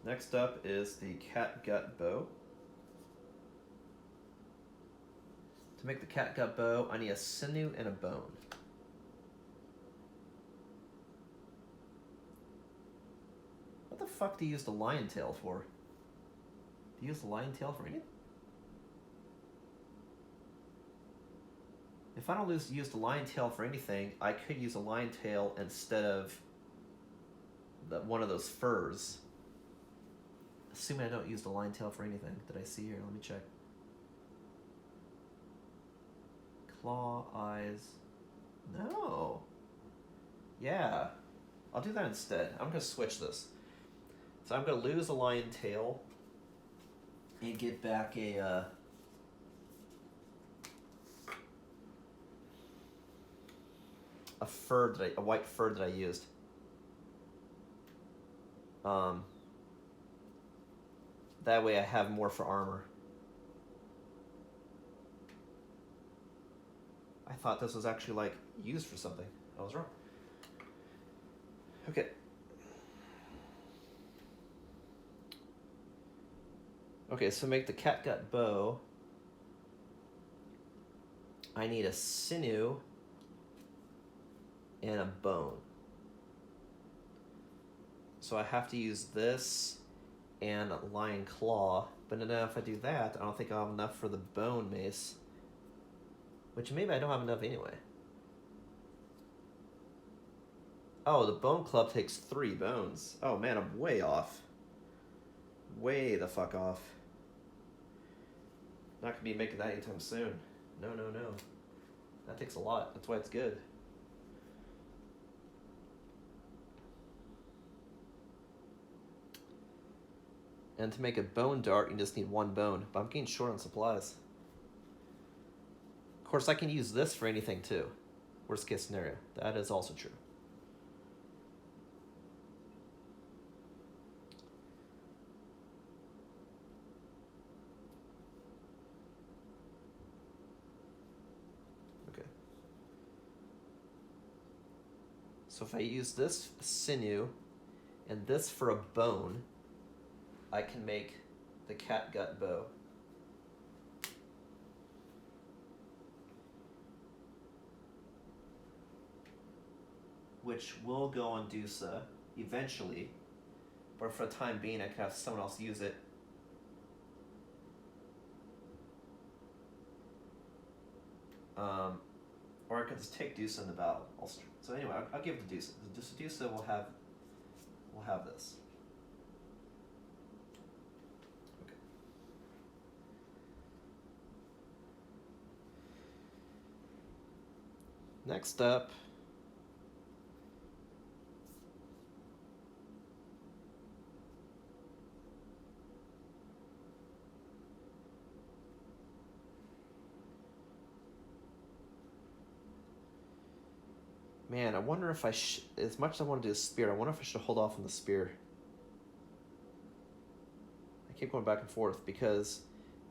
Next up is the catgut bow. To make the catgut bow, I need a sinew and a bone. What the fuck do you use the lion tail for? Do you use the lion tail for anything? If I don't use the lion tail for anything, I could use a lion tail instead of one of those furs. Assuming I don't use the lion tail for anything. Did I see here? Let me check. Claw, eyes. No. Yeah. I'll do that instead. I'm going to switch this. So I'm going to lose the lion tail and get back a white fur that I used. That way I have more for armor. I thought this was actually like used for something. I was wrong. Okay. Okay, so make the catgut bow. I need a sinew and a bone. So I have to use this and a lion claw, but then if I do that, I don't think I'll have enough for the bone mace, which maybe I don't have enough anyway. Oh, the bone club takes 3 bones. Oh man, I'm way off. Way the fuck off. Not gonna be making that anytime soon. No. That takes a lot. That's why it's good. And to make a bone dart, you just need 1 bone. But I'm getting short on supplies. Of course, I can use this for anything too. Worst case scenario. That is also true. Okay. So if I use this sinew and this for a bone, I can make the catgut bow. which will go on Dusa eventually, but for the time being, I could have someone else use it. Or I could just take Dusa in the battle. So anyway, I'll give it to Dusa. Dusa will have this. Okay. Next up, man, I wonder if as much as I want to do a spear, I wonder if I should hold off on the spear. I keep going back and forth because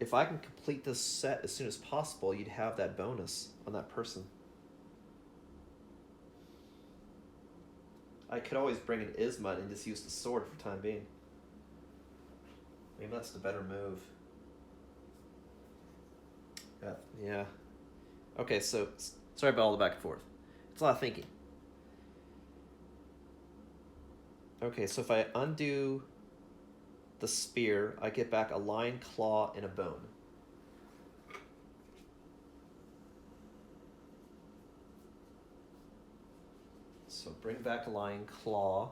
if I can complete this set as soon as possible, you'd have that bonus on that person. I could always bring in Ismortah and just use the sword for the time being. Maybe that's the better move. Yeah. Okay, so sorry about all the back and forth. It's a lot of thinking. Okay, so if I undo the spear, I get back a lion claw and a bone. So bring back a lion claw.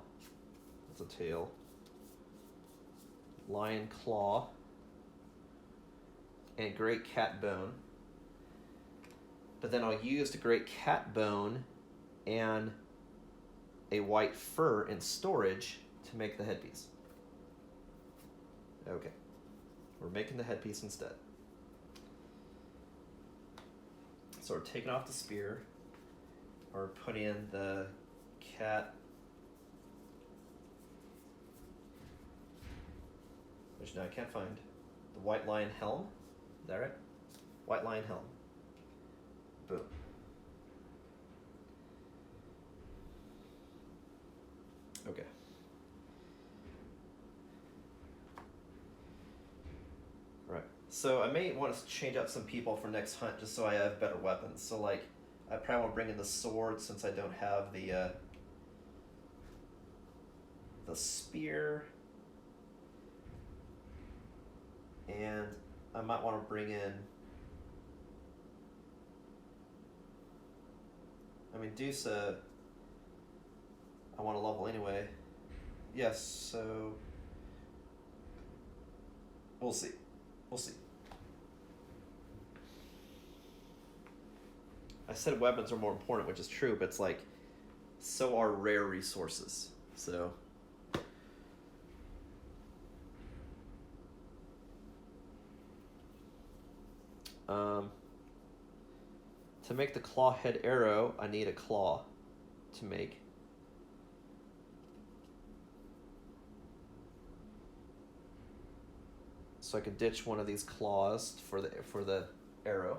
That's a tail. Lion claw. And great cat bone. But then I'll use the great cat bone and a white fur in storage to make the headpiece. Okay. We're making the headpiece instead. So we're taking off the spear. Or putting in the cat, which now I can't find. The white lion helm. Is that right? White lion helm. Boom. Okay. Right. So I may want to change up some people for next hunt just so I have better weapons. So like, I probably want to bring in the sword since I don't have the spear. And I might want to bring in, I mean, Dusa, I want to level anyway. Yes, so we'll see. We'll see. I said weapons are more important, which is true, but it's like, so are rare resources. So to make the claw head arrow, I need a claw to make. So I could ditch one of these claws for the arrow,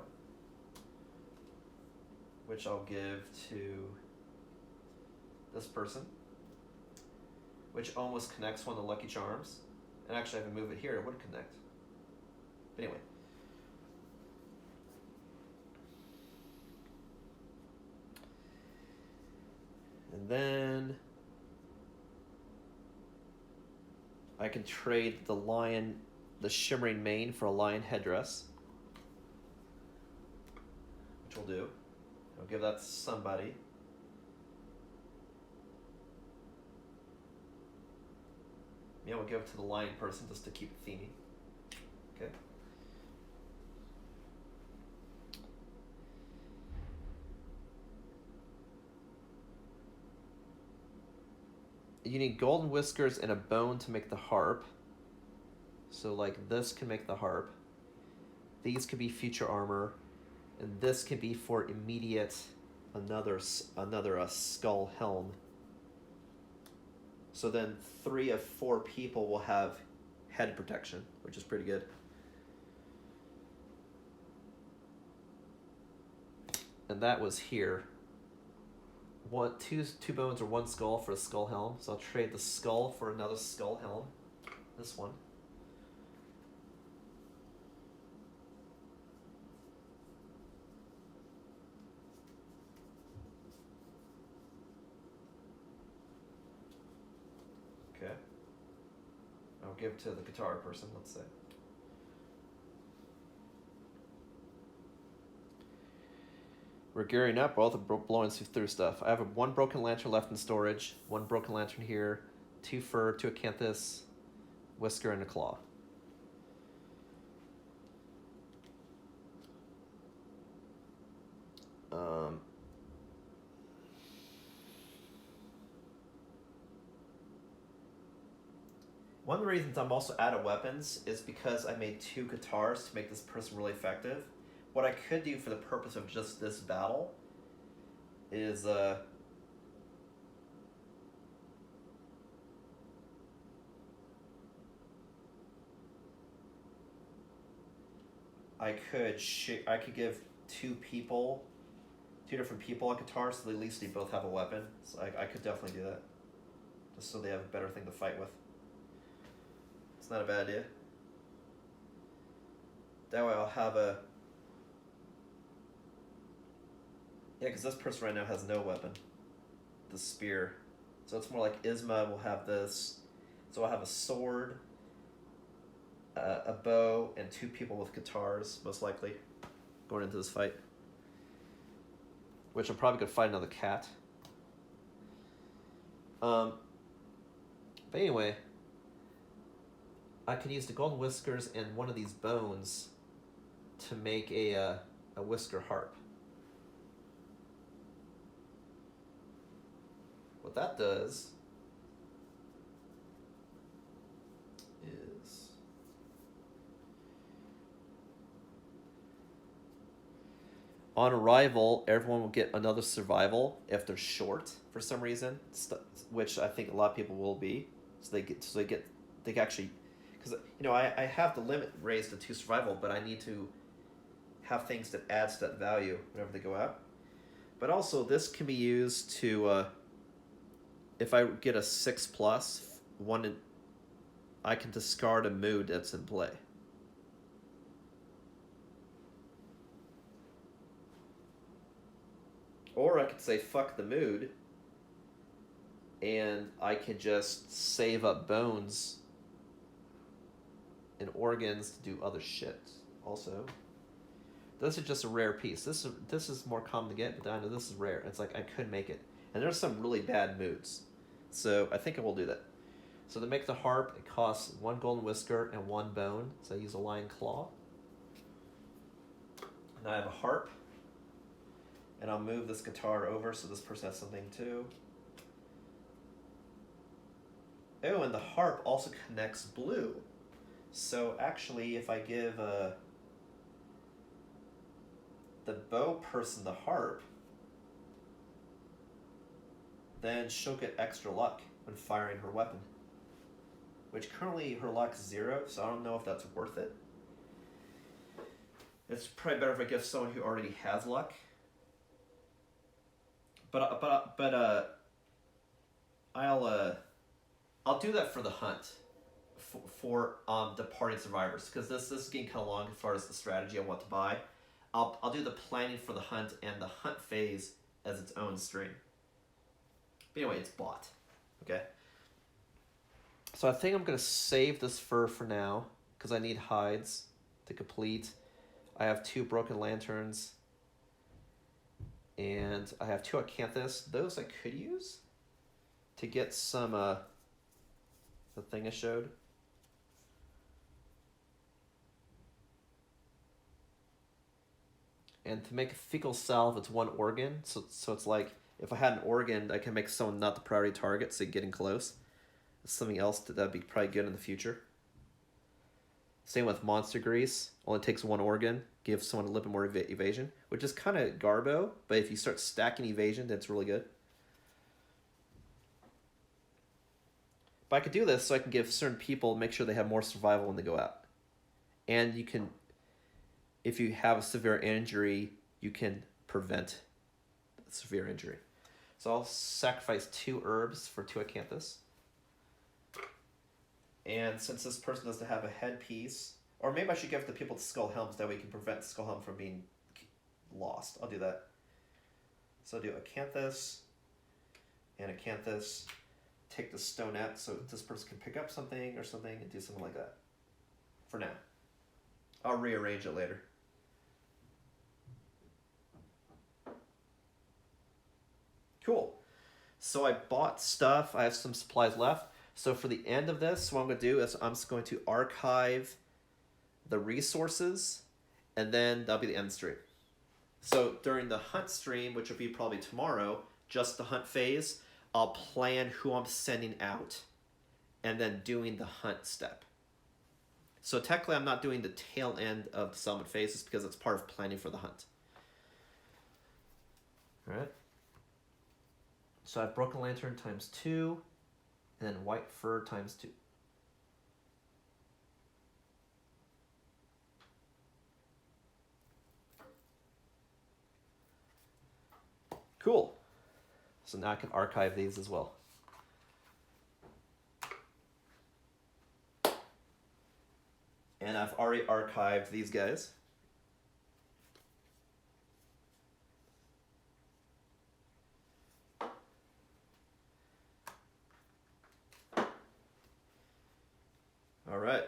which I'll give to this person, which almost connects one of the Lucky Charms. And actually, if I move it here, it would connect. But anyway. And then I can trade the lion, the shimmering mane for a lion headdress, which we'll do. I'll give that to somebody. Yeah, we'll give it to the lion person just to keep it themey. Okay. You need golden whiskers and a bone to make the harp. So like this can make the harp. These could be future armor. And this can be for immediate another skull helm. So then 3 of 4 people will have head protection, which is pretty good. And that was here. Two bones or 1 skull for a skull helm. So I'll trade the skull for another skull helm. This one. I'll give to the guitar person, let's say. We're gearing up, both blowing through stuff. I have one broken lantern left in storage, one broken lantern here, 2 fur, 2 acanthus, whisker, and a claw. One of the reasons I'm also out of weapons is because I made 2 guitars to make this person really effective. What I could do for the purpose of just this battle is I could give 2 different people a guitar, so at least they both have a weapon. So I could definitely do that, just so they have a better thing to fight with. It's not a bad idea. That way I'll have a... Yeah, because this person right now has no weapon. The spear. So it's more like Isma will have this. So I'll have a sword, a bow, and 2 people with guitars, most likely, going into this fight. Which I'm probably going to fight another cat. But anyway, I can use the golden whiskers and one of these bones to make a whisker harp. What that does is on arrival, everyone will get another survival if they're short for some reason, which I think a lot of people will be. They can actually, because I have the limit raised to 2 survival, but I need to have things that adds to that value whenever they go out. But also this can be used to if I get a 6+, I can discard a mood that's in play. Or I could say fuck the mood, and I can just save up bones and organs to do other shit. Also, this is just a rare piece. This is more common to get, but I know this is rare. It's like I could make it, and there's some really bad moods, so I think I will do that. So to make the harp, it costs 1 golden whisker and 1 bone. So I use a lion claw, and I have a harp. And I'll move this guitar over so this person has something too. Oh, and the harp also connects blue. So actually, if I give the bow person the harp, then she'll get extra luck when firing her weapon. Which currently her luck's 0, so I don't know if that's worth it. It's probably better if I give someone who already has luck. But I'll do that for the hunt, for departing survivors, because this is getting kind of long as far as the strategy I want to buy. I'll do the planning for the hunt and the hunt phase as its own stream. But anyway, it's bought. Okay. So I think I'm gonna save this fur for now because I need hides to complete. I have 2 broken lanterns. And I have 2 acanthus. Those I could use to get some, the thing I showed. And to make a fecal salve, it's 1 organ. So it's like, if I had an organ, I can make someone not the priority target, so getting close. It's something else that'd be probably good in the future. Same with monster grease. Only takes 1 organ. Gives someone a little bit more evasion, which is kind of garbo, but if you start stacking evasion, that's really good. But I could do this so I can give certain people, make sure they have more survival when they go out. And you can, if you have a severe injury, you can prevent severe injury. So I'll sacrifice 2 herbs for 2 acanthus. And since this person doesn't have a headpiece, or maybe I should give the people the skull helms, that way we can prevent the skull helm from being lost. I'll do that. So I'll do acanthus and acanthus. take the stone out so this person can pick up something or something and do something like that. For now. I'll rearrange it later. Cool. So I bought stuff. I have some supplies left. So for the end of this, what I'm going to do is I'm just going to archive the resources, and then that'll be the end stream. So during the hunt stream, which will be probably tomorrow, just the hunt phase, I'll plan who I'm sending out and then doing the hunt step. So technically I'm not doing the tail end of the settlement phases because it's part of planning for the hunt. All right. So I have Broken Lantern times 2, and then White Fur times 2. Cool. So now I can archive these as well. And I've already archived these guys. All right.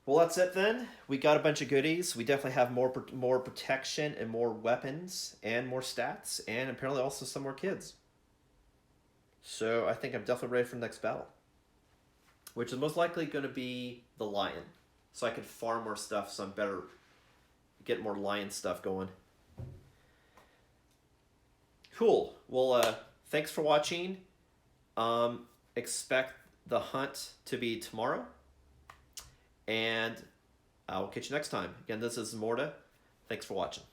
Well, that's it then. We got a bunch of goodies. We definitely have more protection and more weapons and more stats, and apparently also some more kids. So I think I'm definitely ready for the next battle, which is most likely going to be the lion. So I can farm more stuff, so I'm better get more lion stuff going. Cool. Well, thanks for watching. Expect the hunt to be tomorrow. And I'll catch you next time. Again, this is Ismortah. Thanks for watching.